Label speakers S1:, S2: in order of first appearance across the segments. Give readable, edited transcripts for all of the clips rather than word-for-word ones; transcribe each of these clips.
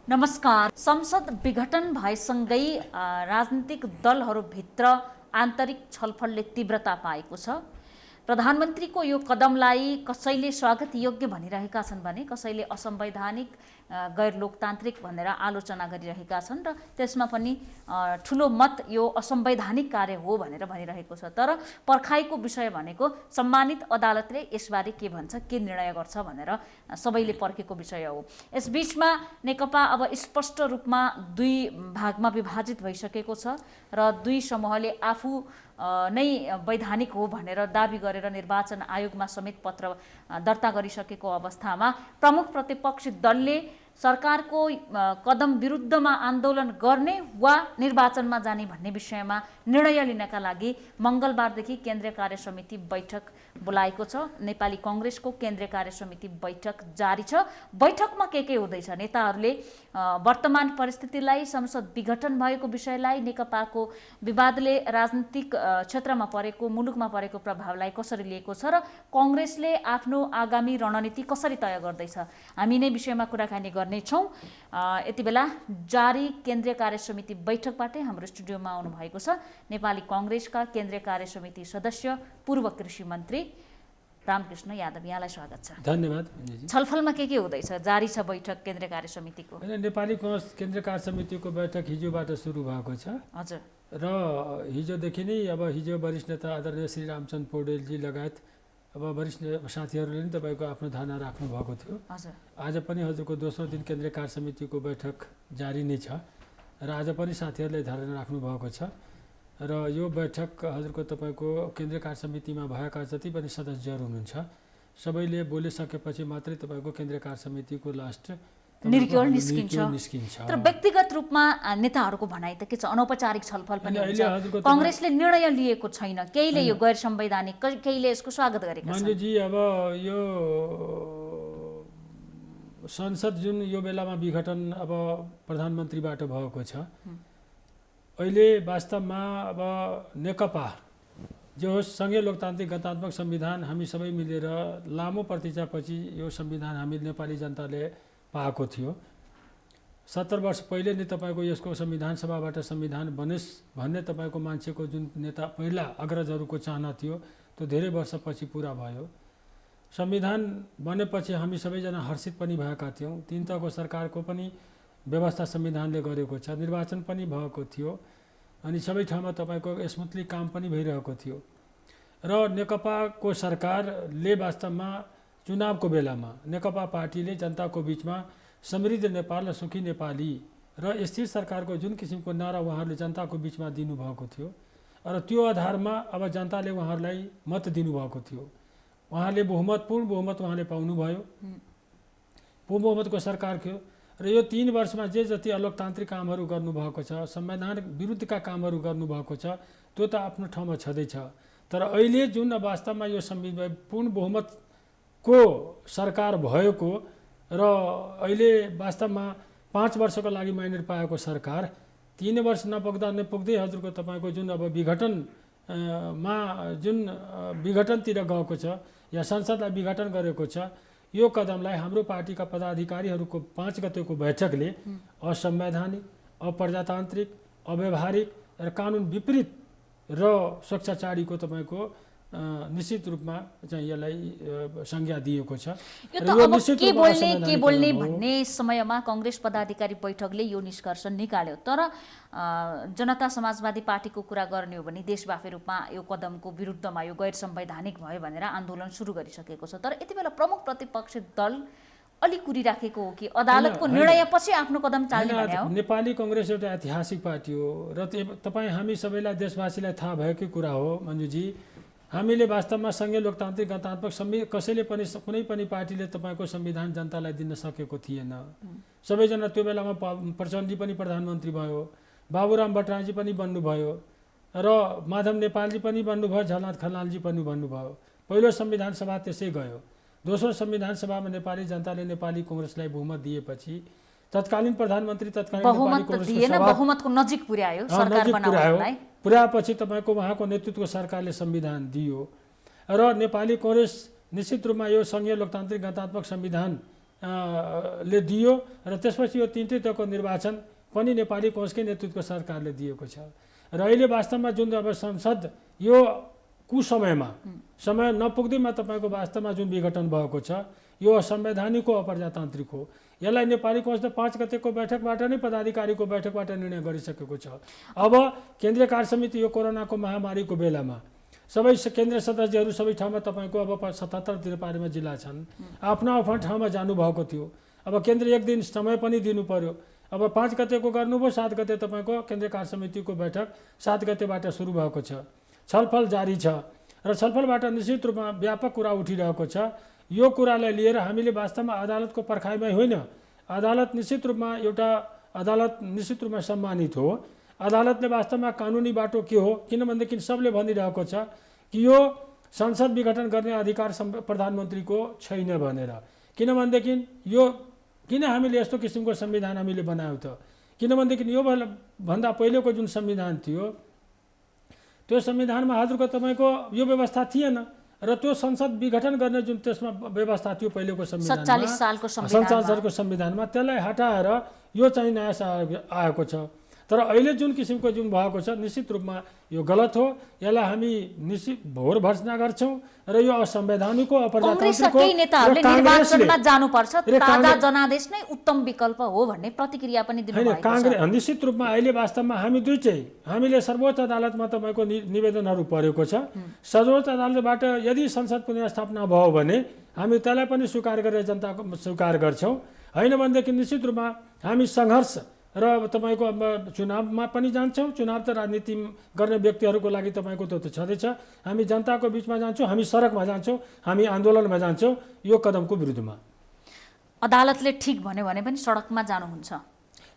S1: नमस्कार। संसद विघटन भएसँगै राजनीतिक दलहरूभित्र आन्तरिक छलफलले तीव्रता पाएको छ। प्रधानमन्त्रीको यो कदमलाई कसैले स्वागत योग्य भनिरहेका छन् भने कसैले असंवैधानिक गैर लोकतान्त्रिक भनेर आलोचना गरिरहेका छन् र त्यसमा पनि ठुलो मत यो असंवैधानिक कार्य हो भनेर भनिरहेको छ। तर पर्खाइको विषय भनेको सम्मानित अदालतले यसबारे के भन्छ, के निर्णय गर्छ भनेर सबैले पर्खेको विषय हो। यसबीचमा नेकपा अब स्पष्ट रूपमा दुई भागमा विभाजित भइसकेको छ र दुई समूहले आफू नै वैधानिक हो भनेर दाबी गरेर निर्वाचन आयोगमा समेत पत्र दर्ता गरिसकेको अवस्थामा प्रमुख प्रतिपक्षी दलले सरकारको कदम विरुद्धमा आन्दोलन गर्ने वा निर्वाचनमा जाने भन्ने विषयमा निर्णय लिनका लागि मंगलबारदेखि केन्द्रीय कार्य समिति बैठक बोलाएको छ। नेपाली कांग्रेसको केन्द्रीय कार्य समिति बैठक जारी छ। बैठकमा के हुँदैछ? नेताहरूले वर्तमान परिस्थितिलाई, संसद विघटन भएको विषयलाई, नेकपाको विवादले राजनीतिक क्षेत्रमा परेको, मुलुकमा परेको प्रभावलाई कसरी लिएको छ र कांग्रेसले आफ्नो आगामी रणनीति कसरी तय गर्दैछ, हामी नै विषयमा कुराकानी गर्नेछौँ। यति बेला जारी केन्द्रीय कार्य समिति बैठकबाटै हाम्रो स्टुडियोमा आउनु भएको छ नेपाली कांग्रेसका केन्द्रीय कार्य समिति सदस्य पूर्व कृषि मन्त्री रामकृष्ण यादव। यहाँलाई स्वागत छ।
S2: धन्यवाद।
S1: छलफलमा के हुँदैछ? जारी छ बैठक केन्द्रीय कार्य समितिको।
S2: नेपाली कांग्रेस केन्द्रीय कार्य समितिको बैठक हिजोबाट सुरु भएको छ।
S1: हजुर।
S2: र हिजोदेखि नै हिजो वरिष्ठ नेता आदरणीय श्री रामचन्द्र पौडेलजी लगायत वरिष्ठ साथीहरूले नि तपाईँको आफ्नो धारणा राख्नु भएको थियो।
S1: हजुर।
S2: आज पनि हजुरको दोस्रो दिन केन्द्रीय कार्य समितिको बैठक जारी नै छ र आज पनि साथीहरूले धारणा राख्नु भएको छ र यो बैठक हजुरको तपाईँको केन्द्रीय कार्य समितिमा भएका जति पनि सदस्यहरू हुनुहुन्छ सबैले बोलिसकेपछि मात्रै तपाईँको केन्द्रीय कार्य समितिको लास्ट
S1: निर्णय निस्किन्छ। तर व्यक्तिगत रूपमा नेताहरूको भनाइ त के छ? अनौपचारिक छलफल पनि हुन्छ। कांग्रेसले निर्णय लिएको छैन, केहीले यो गैर संवैधानिक, केहीले यसको स्वागत गरेका छन्।
S2: मन्जुजी, अब यो संसद जुन यो बेलामा विघटन अब प्रधानमन्त्रीबाट भएको छ, अहिले वास्तवमा अब नेकपा जो संघीय लोकतान्त्रिक गणतान्त्रिक संविधान हामी सबै मिलेर लामो प्रतीक्षापछि यो संविधान हामी नेपाली जनताले पाएको थियो। 70 वर्ष पहिले नै तपाईँको यसको संविधान सभाबाट संविधान बनेस् भन्ने तपाईँको मान्छेको जुन नेता पहिला अग्रजहरूको चाहना थियो त्यो धेरै वर्षपछि पुरा भयो। संविधान बनेपछि हामी सबैजना हर्षित पनि भएका थियौँ। 3 तहको सरकारको पनि व्यवस्था संविधानले गरेको छ, निर्वाचन पनि भएको थियो अनि सबै ठाउँमा तपाईँको स्मुथली काम पनि भइरहेको थियो र नेकपाको सरकारले वास्तवमा चुनावको बेलामा नेकपा पार्टीले जनताको बिचमा समृद्ध नेपाल र सुखी नेपाली र स्थिर सरकारको जुन किसिमको नारा उहाँहरूले जनताको बिचमा दिनुभएको थियो र त्यो आधारमा अब जनताले उहाँहरूलाई मत दिनुभएको थियो। उहाँले पूर्ण बहुमत उहाँले पाउनुभयो। पूर्ण बहुमतको सरकार थियो र यो 3 वर्षमा जे जति अलोकतान्त्रिक कामहरू गर्नुभएको छ, संवैधान विरुद्धका कामहरू गर्नुभएको छ, त्यो त आफ्नो ठाउँमा छँदैछ। तर अहिले जुन वास्तवमा यो संविधान पूर्ण बहुमत को सरकार भएको र अहिले वास्तवमा 5 वर्षको लागि म्यान्डेट पाएको सरकार 3 वर्ष नपुग्दै हजुरको तपाईँको जुन अब विघटनमा जुन विघटनतिर गएको छ या संसदलाई विघटन गरेको छ, यो कदमलाई हाम्रो पार्टीका पदाधिकारीहरूको 5 गतेको बैठकले असंवैधानिक, अप्रजातान्त्रिक, अव्यावहारिक र कानुन विपरीत र स्वेच्छाचारीको तपाईँको निश्चित रूपमा चाहिँ यसलाई संज्ञा दिएको छ।
S1: यो त अब के बोल्ने भन्ने समयमा कांग्रेस पदाधिकारी बैठकले यो निष्कर्ष निकाल्यो। तर जनता समाजवादी पार्टीको कुरा गर्ने हो भने देशव्यापी रूपमा यो कदमको विरुद्धमा यो गैर संवैधानिक भयो भनेर आन्दोलन सुरु गरिसकेको छ। तर यति बेला प्रमुख प्रतिपक्षी दल अलि कुरिराखेको हो कि अदालतको निर्णयपछि आफ्नो कदम चाल्ने भने हो?
S2: नेपाली कांग्रेस एउटा ऐतिहासिक पार्टी हो र तपाईँ हामी सबैलाई देशवासीलाई थाहा भएकै कुरा हो मन्जुजी। हामीले वास्तवमा संघीय लोकतान्त्रिक गणतान्त्रिक कसैले पनि कुनै पनि पार्टीले तपाईँको संविधान जनतालाई दिन सकेको थिएन। सबैजना त्यो बेलामा प्रचण्डजी पनि प्रधानमन्त्री भयो, बाबुराम भट्टराईजी पनि बन्नुभयो र माधव नेपालजी पनि बन्नुभयो, झलनाथ खनालजी पनि बन्नुभयो। पहिलो संविधान सभा त्यसै गयो। दोस्रो संविधान सभामा नेपाली जनताले नेपाली कांग्रेसलाई बहुमत दिएपछि तत्कालीन प्रधानमन्त्री
S1: बहुमतको नजिक पुर्यायो सरकार बनाउनलाई।
S2: पुर्याएपछि तपाईँको उहाँको नेतृत्वको सरकारले संविधान दियो र नेपाली कांग्रेस निश्चित रूपमा यो संघीय लोकतान्त्रिक गणतान्त्रिक संविधान ले दियो र त्यसपछि यो 3 तहको निर्वाचन पनि नेपाली काङ्ग्रेसकै नेतृत्वको सरकारले दिएको छ। र अहिले वास्तवमा जुन अब संसद यो कुसमयमा समय नपुग्दैमा तपाईँको वास्तवमा जुन विघटन भएको छ यो असंवैधानिक हो, अप्रजातान्त्रिक हो। यसलाई नेपाली काङ्ग्रेसले 5 गतेको बैठकबाट नै पदाधिकारीको बैठकबाट निर्णय गरिसकेको छ। अब केन्द्रीय कार्य समिति यो कोरोनाको महामारीको बेलामा सबै केन्द्रीय सदस्यहरू सबै ठाउँमा तपाईँको अब 77 त्रिपारीमा जिल्ला छन्, आफ्नो आफ्नो ठाउँमा जानुभएको थियो। अब केन्द्र एक दिन समय पनि दिनु पर्यो। अब 5 गतेको गर्नुभयो, 7 गते तपाईँको केन्द्रीय कार्य समितिको बैठक 7 गतेबाट सुरु भएको छ। छलफल जारी छ र छलफलबाट निश्चित रूपमा व्यापक कुरा उठिरहेको छ। यो कुरालाई लिएर हामीले वास्तवमा अदालतको पर्खाइमै होइन, अदालत निश्चित रूपमा सम्मानित हो। अदालतले वास्तवमा कानुनी बाटो के हो, किनभनेदेखि सबले भनिरहेको छ कि यो संसद विघटन गर्ने अधिकार प्रधानमन्त्रीको छैन भनेर। किनभनेदेखि यो किन हामीले यस्तो किसिमको संविधान हामीले बनायौँ त, किनभनेदेखि यो भन्दा पहिलेको जुन संविधान थियो त्यो संविधानमा हजुरको तपाईँको यो व्यवस्था थिएन र त्यो संसद विघटन गर्ने जुन त्यसमा व्यवस्था थियो पहिलेको संविधानमा 47 सालको संविधानमा त्यसलाई हटाएर यो चाहिँ नयाँ आएको छ। तर अहिले जुन किसिमको जुन भएको छ निश्चित रूपमा यो गलत हो। यसलाई हामी निश्चित भोर भर्सना गर्छौँ र यो असंवैधानिक हो, अप्रजातान्त्रिक हो।
S1: नेताहरूले निर्वाचनमा जानुपर्छ, ताजा जनादेश नै उत्तम विकल्प हो भन्ने प्रतिक्रिया पनि दिनुभएको छ।
S2: काङ्ग्रेस निश्चित रूपमा अहिले वास्तवमा हामी हामीले सर्वोच्च अदालतमा तपाईँको निवेदनहरू परेको छ। सर्वोच्च अदालतबाट यदि संसद पुनर्स्थापना भयो भने हामी त्यसलाई पनि स्वीकार गरेर जनताको स्वीकार गर्छौँ। होइन भनेदेखि निश्चित रूपमा हामी सङ्घर्ष र तपाईँको अब चुनावमा पनि जान्छौँ। चुनाव त राजनीति गर्ने व्यक्तिहरूको लागि तपाईँको त्यो त छँदैछ। हामी जनताको बिचमा जान्छौँ, हामी सडकमा जान्छौँ, हामी आन्दोलनमा जान्छौँ यो कदमको विरुद्धमा।
S1: अदालतले ठिक भन्यो भने पनि सडकमा जानुहुन्छ?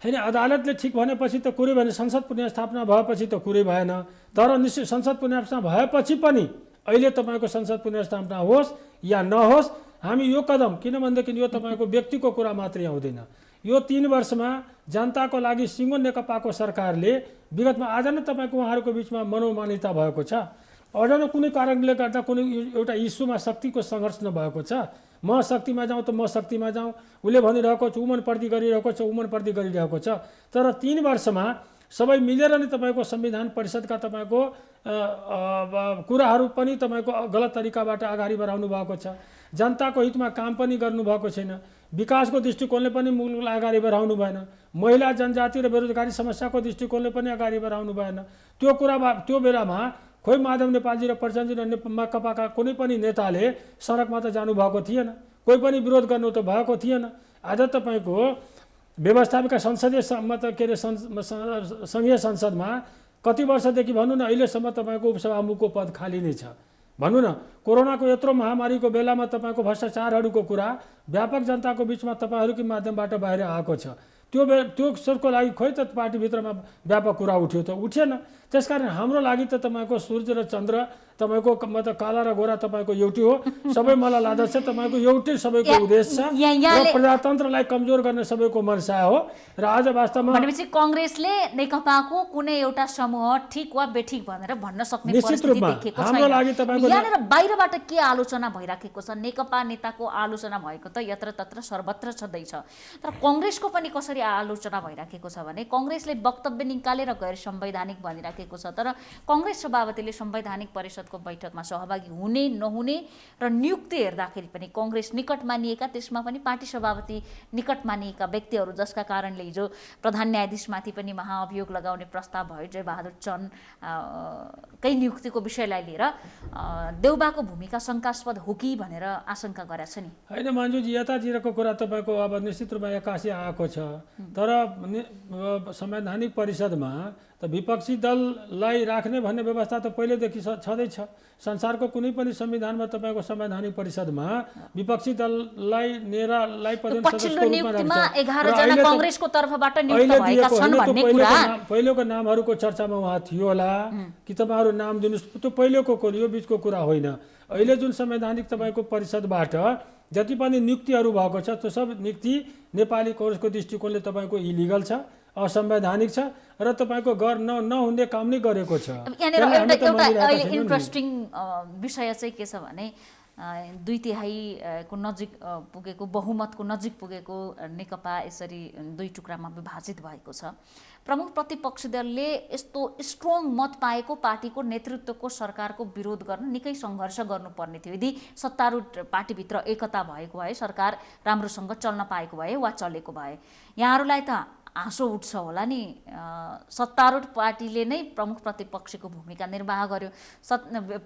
S2: होइन, अदालतले ठिक भनेपछि त कुरै भने संसद पुनर्स्थापना भएपछि त कुरै भएन। तर निश्चित संसद पुनर्स्थापना भएपछि पनि अहिले तपाईँको संसद पुनर्स्थापना होस् या नहोस् हामी यो कदम, किनभनेदेखि यो तपाईँको व्यक्तिको कुरा मात्रै आउँदैन। यो 3 वर्षमा जनताको लागि सिङ्गो नेकपाको सरकारले विगतमा आज नै तपाईँको उहाँहरूको बिचमा मनोमान्यता भएको छ। अझ न कुनै कारणले गर्दा कुनै एउटा इस्युमा शक्तिको सङ्घर्ष नभएको छ। म शक्तिमा जाउँ त म शक्तिमा जाउँ, उसले भनिरहेको छ उमनप्रति गरिरहेको छ, उमनप्रति गरिरहेको छ। तर 3 वर्षमा सबै मिलेर नै तपाईँको संविधान परिषदका तपाईँको कुराहरू पनि तपाईँको गलत तरिकाबाट अगाडि बढाउनु भएको छ। जनताको हितमा काम पनि गर्नुभएको छैन। विकासको दृष्टिकोणले पनि मुलुकलाई अगाडि बढाउनु भएन। महिला जनजाति र बेरोजगारी समस्याको दृष्टिकोणले पनि अगाडि बढाउनु भएन। त्यो बेलामा खोइ माधव नेपालजी र प्रचण्डजी र नेकपाका कुनै पनि नेताले सडकमा त जानुभएको थिएन, कोही पनि विरोध गर्नु त भएको थिएन। आज तपाईँको व्यवस्थापिका संसदीय सङ्घीय संसदमा कति वर्षदेखि भनौँ न अहिलेसम्म तपाईँको उपसभामुखको पद खाली नै छ। भनौँ न कोरोनाको यत्रो महामारीको बेलामा तपाईँको भ्रष्टाचारहरूको कुरा व्यापक जनताको बिचमा तपाईँहरूकै माध्यमबाट बाहिर आएको छ। त्यो सोचको लागि खोइ त पार्टीभित्रमा व्यापक कुरा उठ्यो त उठेन। त्यसकारण हाम्रो लागि त तपाईँको सूर्य र चन्द्र तपाईँको मतलब काला र गोरा तपाईँको एउटै हो। सबै मलाई लाग्दछ तपाईँको एउटै सबैको उद्देश्य छ र प्रजातन्त्रलाई कमजोर गर्ने सबैको मनसा हो। र आज वास्तवमा
S1: भनेपछि काङ्ग्रेसले नेकपाको कुनै एउटा समूह ठिक वा बेठिक भनेर भन्न सक्ने
S2: परिस्थिति
S1: देखेको छैन। यहाँनिर बाहिरबाट के आलोचना भइराखेको छ? नेकपा नेताको आलोचना भएको त यत्र तत्र सर्वत्र छँदैछ, तर काङ्ग्रेसको पनि कसरी आलोचना भइराखेको छ भने काङ्ग्रेसले वक्तव्य निकालेर गैर संवैधानिक भनिराखेको छ। तर काङ्ग्रेस सभापतिले संवैधानिक परिषदको बैठकमा सहभागी हुने नहुने र नियुक्ति हेर्दाखेरि पनि काङ्ग्रेस निकट मानिएका, त्यसमा पनि पार्टी सभापति निकट मानिएका व्यक्तिहरू जसका कारणले हिजो प्रधान न्यायाधीशमाथि पनि महाअभियोग लगाउने प्रस्ताव भयो जयबहादुर चन्दकै नियुक्तिको विषयलाई लिएर देउबाको भूमिका शङ्कास्पद हो कि भनेर आशंका गरेको छ नि?
S2: होइन मान्जुजी, यतातिरको कुरा तपाईँको अब निश्चित रूपमा एक्कासी आएको छ। तर संवैधानिक परिषदमा त विपक्षी दललाई राख्ने भन्ने व्यवस्था त पहिलेदेखि छँदैछ। संसारको कुनै पनि संविधानमा तपाईँको संवैधानिक परिषदमा विपक्षी दललाई नेरालाई
S1: पछिल्लो नियुक्तिमा 11 जना काङ्ग्रेसको तर्फबाट नियुक्त भएका छन् भन्ने कुरा
S2: पहिलेको नामहरूको चर्चामा उहाँ थियो होला कि तपाईँहरू नाम दिनुहोस्, त्यो पहिलेको यो बिचको कुरा होइन। अहिले जुन संवैधानिक तपाईँको परिषदबाट जति पनि नियुक्तिहरू भएको छ त्यो सब नियुक्ति नेपाली काङ्ग्रेसको दृष्टिकोणले तपाईँको इलिगल छ, असंवैधानिक छ र तपाईँको नहुने काम नै गरेको छ।
S1: यहाँनिर एउटा इन्ट्रेस्टिङ विषय चाहिँ के छ भने 2/3 को नजिक पुगेको, बहुमतको नजिक पुगेको नेकपा यसरी दुई टुक्रामा विभाजित भएको छ। प्रमुख प्रतिपक्षी दलले यस्तो स्ट्रङ मत पाएको पार्टीको नेतृत्वको सरकारको विरोध गर्न निकै सङ्घर्ष गर्नुपर्ने थियो। यदि सत्तारूढ पार्टीभित्र एकता भएको भए, सरकार राम्रोसँग चल्न पाएको भए वा चलेको भए, यहाँहरूलाई त हाँसो उठ्छ होला नि। सत्तारूढ पार्टीले नै प्रमुख प्रतिपक्षीको भूमिका निर्वाह गर्यो,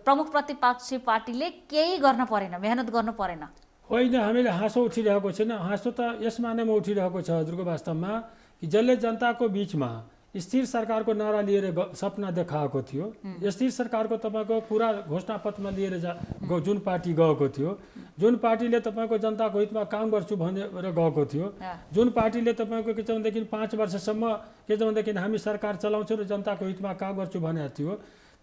S1: प्रमुख प्रतिपक्षी पार्टीले केही गर्न परेन, मेहनत गर्नु परेन।
S2: होइन, हामीले हाँसो उठिरहेको छैन। हाँसो त यस मानेमा उठिरहेको छ हजुरको वास्तवमा कि जसले जनताको बिचमा स्थिर सरकारको नारा लिएर सपना देखाएको थियो, स्थिर सरकारको तपाईँको पुरा घोषणापत्रमा लिएर जुन पार्टी गएको थियो, जुन पार्टीले तपाईँको जनताको हितमा काम गर्छु भनेर गएको थियो, जुन पार्टीले तपाईँको के छ भनेदेखि 5 वर्षसम्म के छ भनेदेखि हामी सरकार चलाउँछौँ र जनताको हितमा काम गर्छु भनेको थियो,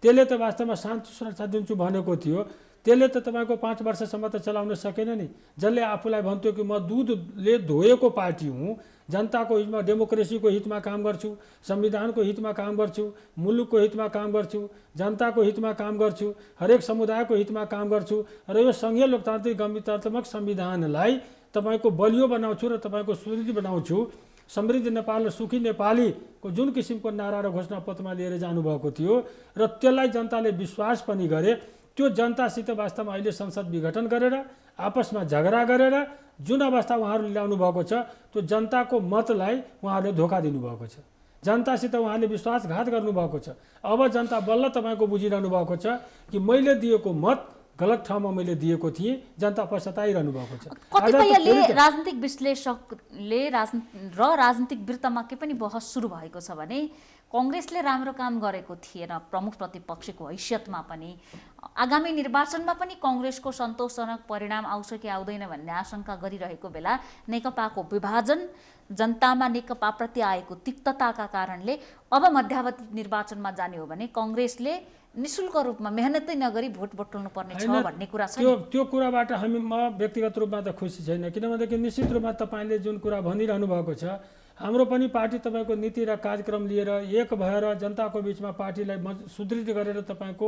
S2: त्यसले त वास्तवमा शान्ति सुरक्षा दिन्छु भनेको थियो, त्यसले त तपाईँको 5 वर्षसम्म त चलाउन सकेन नि। जसले आफूलाई भन्थ्यो कि म दुधले धोएको पार्टी हुँ, जनताको हितमा, डेमोक्रेसीको हितमा काम गर्छु, संविधानको हितमा काम गर्छु, मुलुकको हितमा काम गर्छु, जनताको हितमा काम गर्छु, हरेक समुदायको हितमा काम गर्छु र यो सङ्घीय लोकतान्त्रिक गणतन्त्रात्मक संविधानलाई तपाईँको बलियो बनाउँछु र तपाईँको सुदृढ बनाउँछु, समृद्ध नेपाल र सुखी नेपालीको जुन किसिमको नारा र घोषणापत्रमा लिएर जानुभएको थियो र त्यसलाई जनताले विश्वास पनि गरे। त्यो जनतासित वास्तवमा अहिले संसद विघटन गरेर आपसमा झगडा गरेर जुन अवस्था उहाँहरूले ल्याउनु भएको छ, त्यो जनताको मतलाई उहाँहरूले धोका दिनुभएको छ, जनतासित उहाँले विश्वासघात गर्नुभएको छ। अब जनता बल्ल तपाईँको बुझिरहनु भएको छ कि मैले दिएको मत गलत ठाउँमा मैले दिएको थिएँ, जनता पछताइरहनु भएको छ।
S1: कतिपयले राजनीतिक विश्लेषकले राजनीतिक वृत्तमा के पनि बहस सुरु भएको छ भने कङ्ग्रेसले राम्रो काम गरेको थिएन प्रमुख प्रतिपक्षको हैसियतमा पनि, आगामी निर्वाचनमा पनि कङ्ग्रेसको सन्तोषजनक परिणाम आउँछ कि आउँदैन भन्ने आशंका गरिरहेको बेला नेकपाको विभाजन, जनतामा नेकपाप्रति आएको तिक्तताका कारणले अब मध्यावधि निर्वाचनमा जाने हो भने कङ्ग्रेसले निशुल्क रूपमा मेहनतै नगरी भोट बटुल्नु पर्ने छ भन्ने कुरा छ।
S2: त्यो कुराबाट म व्यक्तिगत रूपमा त खुसी छैन, किनभनेदेखि निश्चित रूपमा तपाईँले जुन कुरा भनिरहनु भएको छ, हाम्रो पनि पार्टी तपाईँको नीति र कार्यक्रम लिएर एक भएर जनताको बिचमा पार्टीलाई सुदृढ गरेर तपाईँको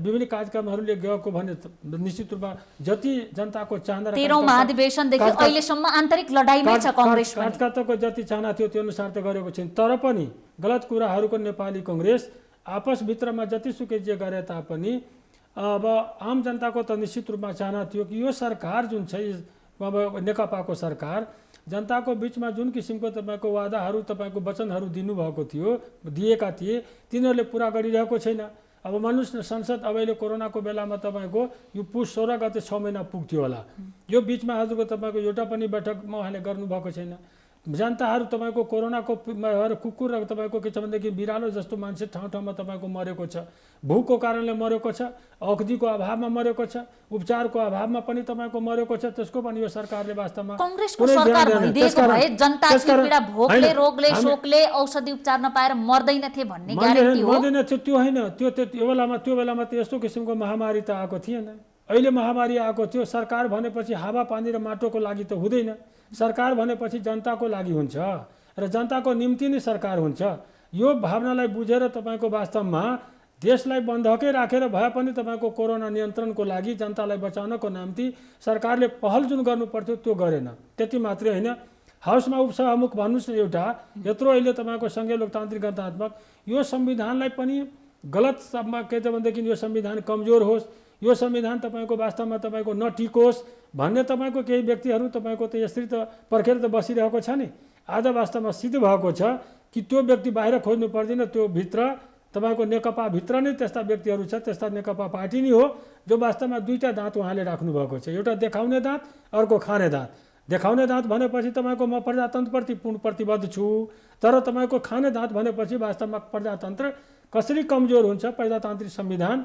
S2: विभिन्न कार्यक्रमहरूले गएको भने निश्चित रूपमा जति जनताको चाहना र
S1: 13औं महाधिवेशनदेखि अहिलेसम्म आन्तरिक लडाईमै छ कङ्ग्रेस पनि,
S2: कार्यकर्ताको जति चाहना थियो त्यो अनुसार त गरेको छैन। तर पनि गलत कुराहरूको नेपाली कङ्ग्रेस आपसभित्रमा जतिसुकै जे गरे तापनि अब आम जनताको त निश्चित रूपमा चाहना थियो कि यो सरकार जुन छ, अब नेकपाको सरकार जनताको बिचमा जुन किसिमको तपाईँको वादाहरू, तपाईँको वचनहरू दिनुभएको थियो, दिएका थिए, तिनीहरूले पुरा गरिरहेको छैन। अब मान्नुहोस् न, संसद अब अहिले कोरोनाको बेलामा तपाईँको यो पुस 16 गते 6 महिना पुग्थ्यो होला, यो बिचमा हजुरको तपाईँको एउटा पनि बैठकमा उहाँले गर्नुभएको छैन। जनताहरू तपाईँको कोरोनाको कुकुर र तपाईँको के छ भनेदेखि बिरालो जस्तो मान्छे ठाउँ ठाउँमा तपाईँको मरेको छ, भूखको कारणले मरेको छ, औषधिको अभावमा मरेको छ, उपचारको अभावमा पनि तपाईँको मरेको छ। त्यसको पनि यो सरकारले वास्तवमा
S1: कङ्ग्रेसको सरकार भइदिएको भए जनताको पीडा भोकले, रोगले, शोकले औषधि उपचार नपाएर मर्दैनथे भन्ने ग्यारेन्टी हो।
S2: मर्दैन थियो त्यो होइन, त्यो बेलामा त यस्तो किसिमको महामारी त आएको थिएन। अहिले महामारी आएको थियो, सरकार भनेपछि हावा पानी र माटोको लागि त हुँदैन, सरकार भनेपछि जनताको लागि हुन्छ र जनताको निम्ति नै सरकार हुन्छ। यो भावनालाई बुझेर तपाईँको वास्तवमा देशलाई बन्धकै राखेर भए पनि तपाईँको कोरोना नियन्त्रणको लागि जनतालाई बचाउनको निम्ति सरकारले पहल जुन गर्नु पर्थ्यो त्यो गरेन। त्यति मात्रै होइन, हाउसमा उपसभामुख भन्नुहोस् न एउटा, यत्रो अहिले तपाईँको सङ्घीय लोकतान्त्रिक गणतन्त्रात्मक यो संविधानलाई पनि गलत के छ भनेदेखि यो संविधान कमजोर होस्, यो संविधान तपाईँको वास्तवमा तपाईँको नटिकोस् भन्ने तपाईँको केही व्यक्तिहरू तपाईँको त यसरी त पर्खेर त बसिरहेको छ नि। आज वास्तवमा सिद्ध भएको छ कि त्यो व्यक्ति बाहिर खोज्नु पर्दैन, त्यो भित्र तपाईँको नेकपा भित्र नै त्यस्ता व्यक्तिहरू छ, त्यस्ता नेकपा पार्टी नै हो जो वास्तवमा दुईटा दाँत उहाँले राख्नुभएको छ, एउटा देखाउने दाँत, अर्को खाने दाँत। देखाउने दाँत भनेपछि तपाईँको म प्रजातन्त्रप्रति पूर्ण प्रतिबद्ध छु, तर तपाईँको खाने दाँत भनेपछि वास्तवमा प्रजातन्त्र कसरी कमजोर हुन्छ, प्रजातान्त्रिक संविधान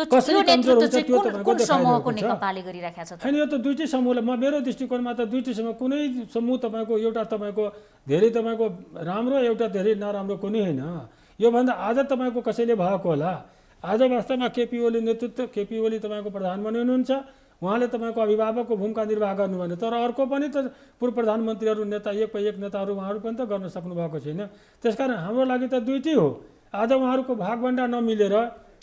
S2: कसरी कमजोर हुन्छ त्यो तपाईँको देखाइरहेको छ। होइन, यो त दुईटै समूहलाई मेरो दृष्टिकोणमा त दुईटै समूह, कुनै समूह तपाईँको एउटा तपाईँको धेरै तपाईँको राम्रो, एउटा धेरै नराम्रो कुनै होइन। योभन्दा आज तपाईँको कसैले भएको होला, आज वास्तवमा केपी ओली नेतृत्व, केपी ओली तपाईँको प्रधानमन्त्री हुनुहुन्छ, उहाँले तपाईँको अभिभावकको भूमिका निर्वाह गर्नु भने, तर अर्को पनि त पूर्व प्रधानमन्त्रीहरू, नेता एक नेताहरू उहाँहरू पनि त गर्न सक्नु भएको छैन। त्यसकारण हाम्रो लागि त दुईटै हो। आज उहाँहरूको भागभण्डा नमिलेर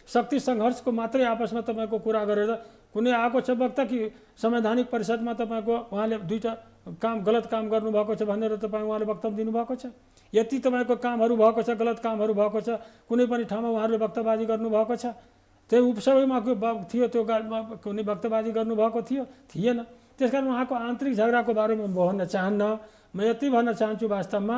S2: शक्ति सङ्घर्षको मात्रै आपसमा तपाईँको कुरा गरेर कुनै आएको छ वक्ता कि संवैधानिक परिषदमा तपाईँको उहाँले दुईवटा गलत काम गर्नुभएको छ भनेर उहाँले वक्तव्य दिनुभएको छ? यति तपाईँको कामहरू भएको छ, गलत कामहरू भएको छ, कुनै पनि ठाउँमा उहाँहरूले वक्तबाजी गर्नुभएको छ? त्यो उपसभामा थियो, त्यो कुनै वक्तबाजी गर्नुभएको थिएन। त्यसकारण उहाँको आन्तरिक झगडाको बारेमा म भन्न चाहन्न। म यति भन्न चाहन्छु, वास्तवमा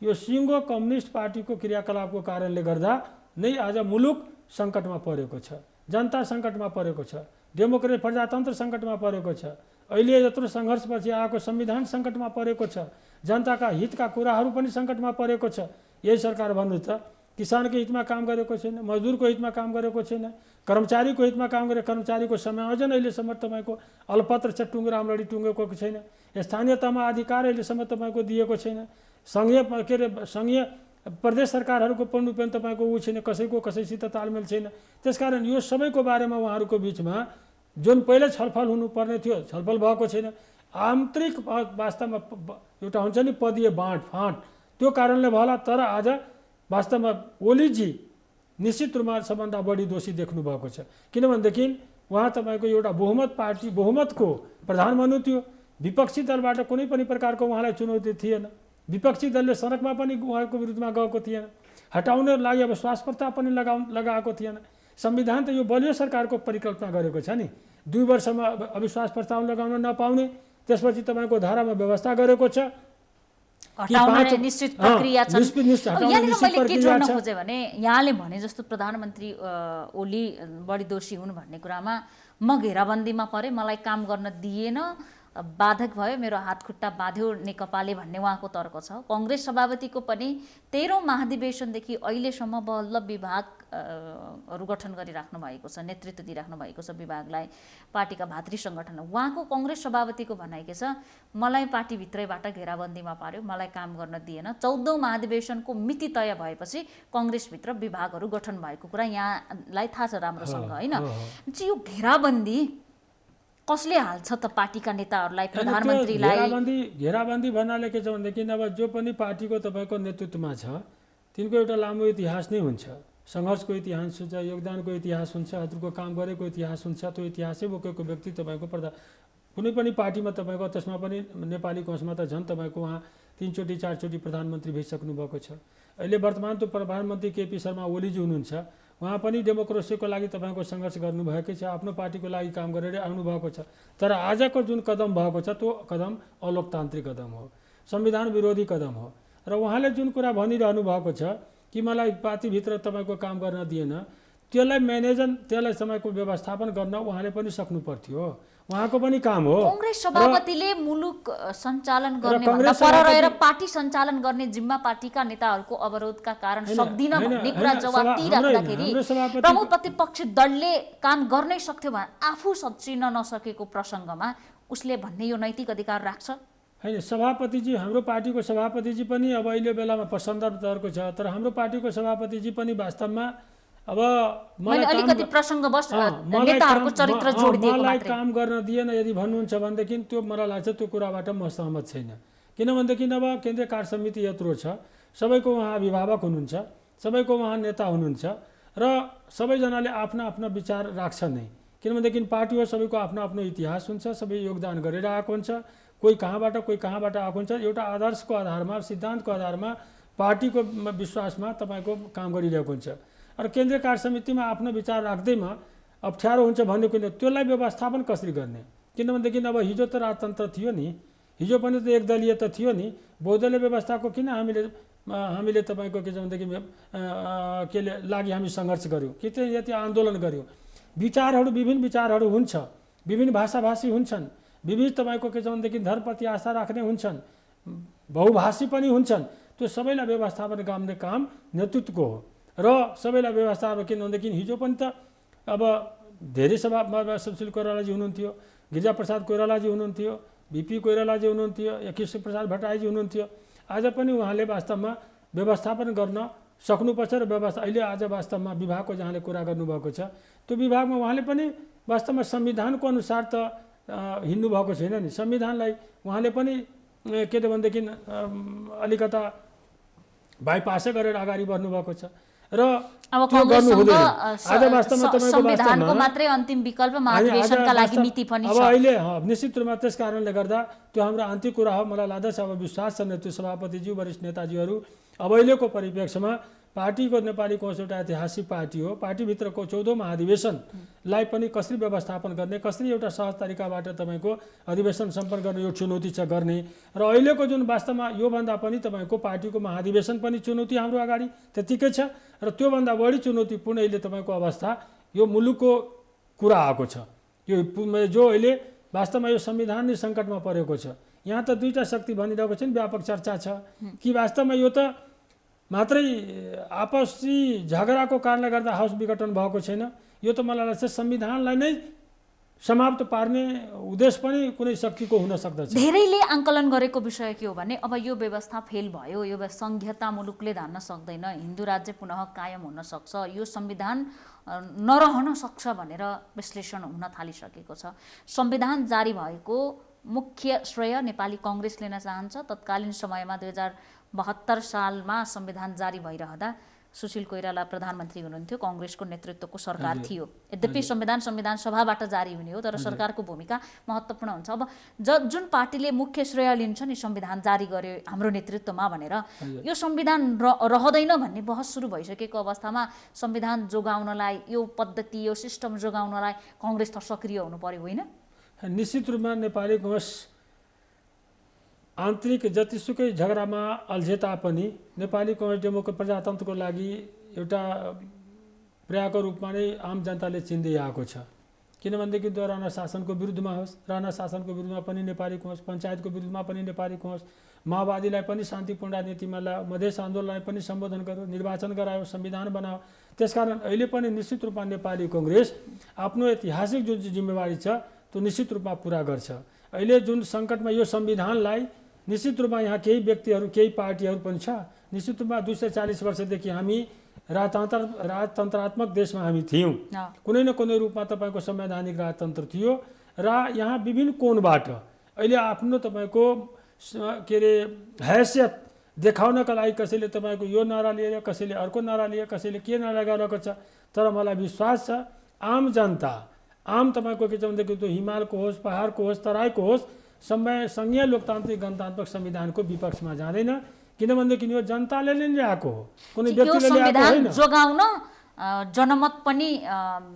S2: यो सिङ्गो कम्युनिस्ट पार्टीको क्रियाकलापको कारणले गर्दा नै आज मुलुक सङ्कटमा परेको छ, जनता सङ्कटमा परेको छ, डेमोक्रेसी प्रजातन्त्र सङ्कटमा परेको छ, अहिले यत्रो सङ्घर्षपछि आएको संविधान सङ्कटमा परेको छ, जनताका हितका कुराहरू पनि सङ्कटमा परेको छ। यही सरकार भन्नु त किसानको हितमा काम गरेको छैन, मजदुरको हितमा काम गरेको छैन, कर्मचारीको हितमा काम गरे, कर्मचारीको समायोजन अहिलेसम्म तपाईँको अलपत्र छ, राम्ररी टुङ्गेको छैन, स्थानीय तहमा अधिकार अहिलेसम्म तपाईँको दिएको छैन, सङ्घीय प्रदेश सरकारहरूको पनि तपाईँको ऊ छैन, कसैसित तालमेल छैन। त्यसकारण यो सबैको बारेमा उहाँहरूको बिचमा जुन पहिले छलफल हुनुपर्ने थियो छलफल भएको छैन। आन्तरिक वास्तवमा एउटा हुन्छ नि पदीय बाँडफाँड, त्यो कारणले होला। तर आज वास्तवमा ओलीजी निश्चित रूपमा सबभन्दा बढी दोषी देख्नु भएको छ, किनभनेदेखि उहाँ तपाईँको एउटा बहुमतको प्रधान हुनुहुन्थ्यो। विपक्षी दलबाट कुनै पनि प्रकारको उहाँलाई चुनौती थिएन, विपक्षी दलले सडकमा पनि उहाँको विरुद्धमा गएको थिएन, हटाउन लागि अविश्वास प्रस्ताव पनि लगाएको थिएन। संविधान त यो बलियो सरकारको परिकल्पना गरेको छ नि, 2 वर्षमा अविश्वास प्रस्ताव लगाउन नपाउने, त्यसपछि तपाईँको धारामा व्यवस्था गरेको छ।
S1: हटाउन निश्चित प्रक्रिया छ। यहाँनिर मैले के जोड्न खोजेँ भने यहाँले भने जस्तो प्रधानमन्त्री ओली बढी दोषी हुन् भन्ने कुरामा म घेराबन्दीमा परेँ, मलाई काम गर्न दिएन, बाधक भयो, मेरो हात खुट्टा बाँध्यो नेकपाले भन्ने उहाँको तर्क छ। कङ्ग्रेस सभापतिको पनि 13औं महाधिवेशनदेखि अहिलेसम्म बल्ल विभागहरू गठन गरिराख्नु भएको छ, नेतृत्व दिइराख्नु भएको छ विभागलाई, पार्टीका भातृ सङ्गठन। उहाँको कङ्ग्रेस सभापतिको भनाइ के छ, मलाई पार्टीभित्रैबाट घेराबन्दीमा पार्यो, मलाई काम गर्न दिएन। 14औं महाधिवेशनको मिति तय भएपछि कङ्ग्रेसभित्र विभागहरू गठन भएको कुरा यहाँलाई थाहा छ राम्रोसँग, होइन? यो घेराबन्दी कसले हाल्छ त पार्टीका नेताहरूलाई, प्रधानमन्त्रीलाई?
S2: घेराबन्दी भन्नाले के छ भनेदेखि अब जो पनि पार्टीको तपाईँको नेतृत्वमा छ तिनको एउटा लामो इतिहास नै हुन्छ, सङ्घर्षको इतिहास हुन्छ, योगदानको इतिहास हुन्छ, हजुरको काम गरेको इतिहास हुन्छ। त्यो इतिहासै बोकेको व्यक्ति तपाईँको कुनै पनि पार्टीमा तपाईँको, त्यसमा पनि नेपाली कोषमा त झन् तपाईँको उहाँ 3 चोटि 4 चोटि प्रधानमन्त्री भइसक्नु भएको छ। अहिले वर्तमान त प्रधानमन्त्री केपी शर्मा ओलीजी हुनुहुन्छ, उहाँ पनि डेमोक्रेसीको लागि तपाईँको सङ्घर्ष गर्नुभएकै छ, आफ्नो पार्टीको लागि काम गरेर आउनुभएको छ। तर आजको जुन कदम भएको छ त्यो कदम अलोकतान्त्रिक कदम हो, संविधान विरोधी कदम हो। र उहाँले जुन कुरा भनिरहनु भएको छ कि मलाई पार्टीभित्र तपाईँको काम गर्न दिएन, त्यसलाई त्यसलाई समयको व्यवस्थापन गर्न उहाँले पनि सक्नु पर्थ्यो, उहाँको पनि काम हो।
S1: कङ्ग्रेस सभापतिले मुलुक सञ्चालन गर्ने भन्दा पर रहेर पार्टी सञ्चालन गर्ने जिम्मा पार्टीका नेताहरूको अवरोधका कारण सक्दिन भन्ने कुरा जवाब दिइराख्दाखेरि प्रमुख प्रतिपक्षी दलले काम गर्नै सक्थ्यो भने आफू सच्चिन नसकेको प्रसङ्गमा उसले भन्ने यो नैतिक अधिकार राख्छ?
S2: होइन, सभापतिजी, हाम्रो पार्टीको सभापतिजी पनि अब अहिले बेलामा सन्दर्भ दरको छ, तर हाम्रो पार्टीको सभापतिजी पनि वास्तवमा अब
S1: मलाई अलिकति प्रसङ्गवश नेताहरूको चरित्र जोडिदिएको
S2: मलाई काम गर्न दिएन यदि भन्नुहुन्छ भनेदेखि त्यो मलाई लाग्छ त्यो कुराबाट म सहमत छैन। किनभनेदेखि अब केन्द्रीय कार्य समिति यत्रो छ, सबैको उहाँ अभिभावक हुनुहुन्छ, सबैको उहाँ नेता हुनुहुन्छ र सबैजनाले आफ्ना आफ्ना विचार राख्छन् नै। किनभनेदेखि पार्टी हो, सबैको आफ्नो आफ्नो इतिहास हुन्छ, सबै योगदान गरेर आएको हुन्छ, कोही कहाँबाट आएको हुन्छ। एउटा आदर्शको आधारमा, सिद्धान्तको आधारमा, पार्टीको विश्वासमा तपाईँको काम गरिरहेको हुन्छ। र केन्द्रीय कार्य समितिमा आफ्नो विचार राख्दैमा अप्ठ्यारो हुन्छ भन्ने कुरो, त्यसलाई व्यवस्थापन कसरी गर्ने? किनभनेदेखि अब हिजो त राजतन्त्र थियो नि, हिजो पनि त एकदलीय त थियो नि, बहुदलीय व्यवस्थाको किन हामीले तपाईँको के छ भनेदेखि लागि हामी सङ्घर्ष गऱ्यौँ, कि चाहिँ यति आन्दोलन गऱ्यौँ। विभिन्न विचारहरू हुन्छ, विभिन्न भाषाभाषी हुन्छन्, विविध तपाईँको के छ भनेदेखि धर्मप्रति आस्था राख्ने हुन्छन्, बहुभाषी पनि हुन्छन्। त्यो सबैलाई व्यवस्थापन गर्ने काम नेतृत्वको हो र सबैलाई व्यवस्थापन किनभनेदेखि हिजो पनि त अब धेरै सुशील कोइरालाजी हुनुहुन्थ्यो, गिरिजाप्रसाद कोइरालाजी हुनुहुन्थ्यो, भिपी कोइरालाजी हुनुहुन्थ्यो, कृष्ण प्रसाद भट्टराईजी हुनुहुन्थ्यो। आज पनि उहाँले वास्तवमा व्यवस्थापन गर्न सक्नुपर्छ र अहिले आज वास्तवमा विभागको जहाँले कुरा गर्नुभएको छ त्यो विभागमा उहाँले पनि वास्तवमा संविधानको अनुसार त हिँड्नुभएको छैन नि। संविधानलाई उहाँले पनि के त भनेदेखि अलिकता बाइपासै गरेर अगाडि बढ्नुभएको छ र
S1: अब
S2: त्यो गर्नु
S1: कांग्रेससँग
S2: हुँदैन। आज वास्तवमा तपाईँको
S1: संविधानको
S2: वास्तवमा
S1: मात्रै अन्तिम विकल्प
S2: आज
S1: महाधिवेशनका लागि
S2: वास्तव-
S1: नीति पनि
S2: अब
S1: छ।
S2: अहिले निश्चित रूपमा त्यस कारणले गर्दा त्यो हाम्रो आन्तरिक कुरा हो। मलाई लाग्दछ अब विश्वास छ नेतृत्व सभापतिज्यू वरिष्ठ नेताजीहरू अब अहिलेको परिप्रेक्ष्यमा पार्टीको नेपाली कांग्रेस एउटा ऐतिहासिक पार्टी हो। पार्टीभित्रको 14औं महाधिवेशनलाई पनि कसरी व्यवस्थापन गर्ने, कसरी एउटा सहज तरिकाबाट तपाईँको अधिवेशन सम्पन्न गर्ने यो चुनौती छ गर्ने। र अहिलेको जुन वास्तवमा योभन्दा पनि तपाईँको पार्टीको महाधिवेशन पनि चुनौती हाम्रो अगाडि त्यतिकै छ र त्योभन्दा बढी चुनौतीपूर्ण अहिले तपाईँको अवस्था यो मुलुकको कुरा आएको छ। यो जो अहिले वास्तवमा यो संविधान नै सङ्कटमा परेको छ। यहाँ त दुईटा शक्ति भनिरहेको छ नि, व्यापक चर्चा छ कि वास्तवमा यो त मात्रै आपसी झगडाको कारणले गर्दा हाउस विघटन भएको छैन। यो त मलाई लाग्छ संविधानलाई नै समाप्त पार्ने उद्देश्य पनि कुनै शक्तिको हुन सक्दछ।
S1: धेरैले आंकलन गरेको विषय के हो भने अब यो व्यवस्था फेल भयो, यो संघीयता मुलुकले धान्न सक्दैन, हिन्दू राज्य पुनः कायम हुन सक्छ, यो संविधान नरहन सक्छ भनेर विश्लेषण हुन थालिसकेको छ। संविधान जारी भएको मुख्य श्रेय नेपाली कांग्रेस लिन चाहन्छ। तत्कालीन समयमा 2072 सालमा संविधान जारी भइरहँदा सुशील कोइराला प्रधानमन्त्री हुनुहुन्थ्यो, कांग्रेसको नेतृत्वको सरकार थियो। यद्यपि संविधान सभाबाट जारी हुने हो, तर सरकारको भूमिका महत्त्वपूर्ण हुन्छ। अब जुन पार्टीले मुख्य श्रेय लिन्छ नि संविधान जारी गर्यो हाम्रो नेतृत्वमा भनेर, यो संविधान रहँदैन भन्ने बहस सुरु भइसकेको अवस्थामा संविधान जोगाउनलाई, यो पद्धति, यो सिस्टम जोगाउनलाई कांग्रेस त सक्रिय हुनु पर्यो होइन?
S2: निश्चित रूपमा नेपाली कांग्रेस आन्तरिक जतिसुकै झगडामा अल्झे तापनि नेपाली कांग्रेस डेमोक्रेटिक प्रजातन्त्रको लागि एउटा पर्यायको रूपमा नै आम जनताले चिन्दै आएको छ। किनभनेदेखि त्यो राणा शासनको विरुद्धमा होस्, राणा शासनको विरुद्धमा पनि नेपाली कांग्रेस, पञ्चायतको विरुद्धमा पनि नेपाली कांग्रेस, माओवादीलाई पनि शान्तिपूर्ण राजनीतिमा ल्यायो, मधेस आन्दोलनलाई पनि सम्बोधन गर्यो, निर्वाचन गरायो, संविधान बनायो। त्यसकारण अहिले पनि निश्चित रूपमा नेपाली कांग्रेस आफ्नो ऐतिहासिक जुन जिम्मेवारी छ त्यो निश्चित रूपमा पुरा गर्छ। अहिले जुन सङ्कटमा यो संविधानलाई निश्चित रूपमा यहाँ केही व्यक्तिहरू, केही पार्टीहरू पनि छ। निश्चित रूपमा 240 वर्षदेखि हामी राजतन्त्रात्मक देशमा हामी थियौँ। कुनै न कुनै रूपमा तपाईँको संवैधानिक राजतन्त्र थियो र यहाँ विभिन्न कोणबाट अहिले आफ्नो तपाईँको के अरे हैसियत देखाउनका लागि कसैले तपाईँको यो नारा लिएर, कसैले अर्को नारा लिएर, कसैले के नारा गरेको छ। तर मलाई विश्वास छ आम जनता, आम तपाईँको के छ भनेदेखि त्यो हिमालको होस्, पहाडको होस्, तराईको होस्, सङ्घीय लोकतान्त्रिक गणतान्त्रिक संविधानको विपक्षमा जाँदैन। किनभनेदेखि यो जनताले नै ल्याएको हो, कुनै व्यक्तिले ल्याएको होइन।
S1: जोगाउन जनमत पनि,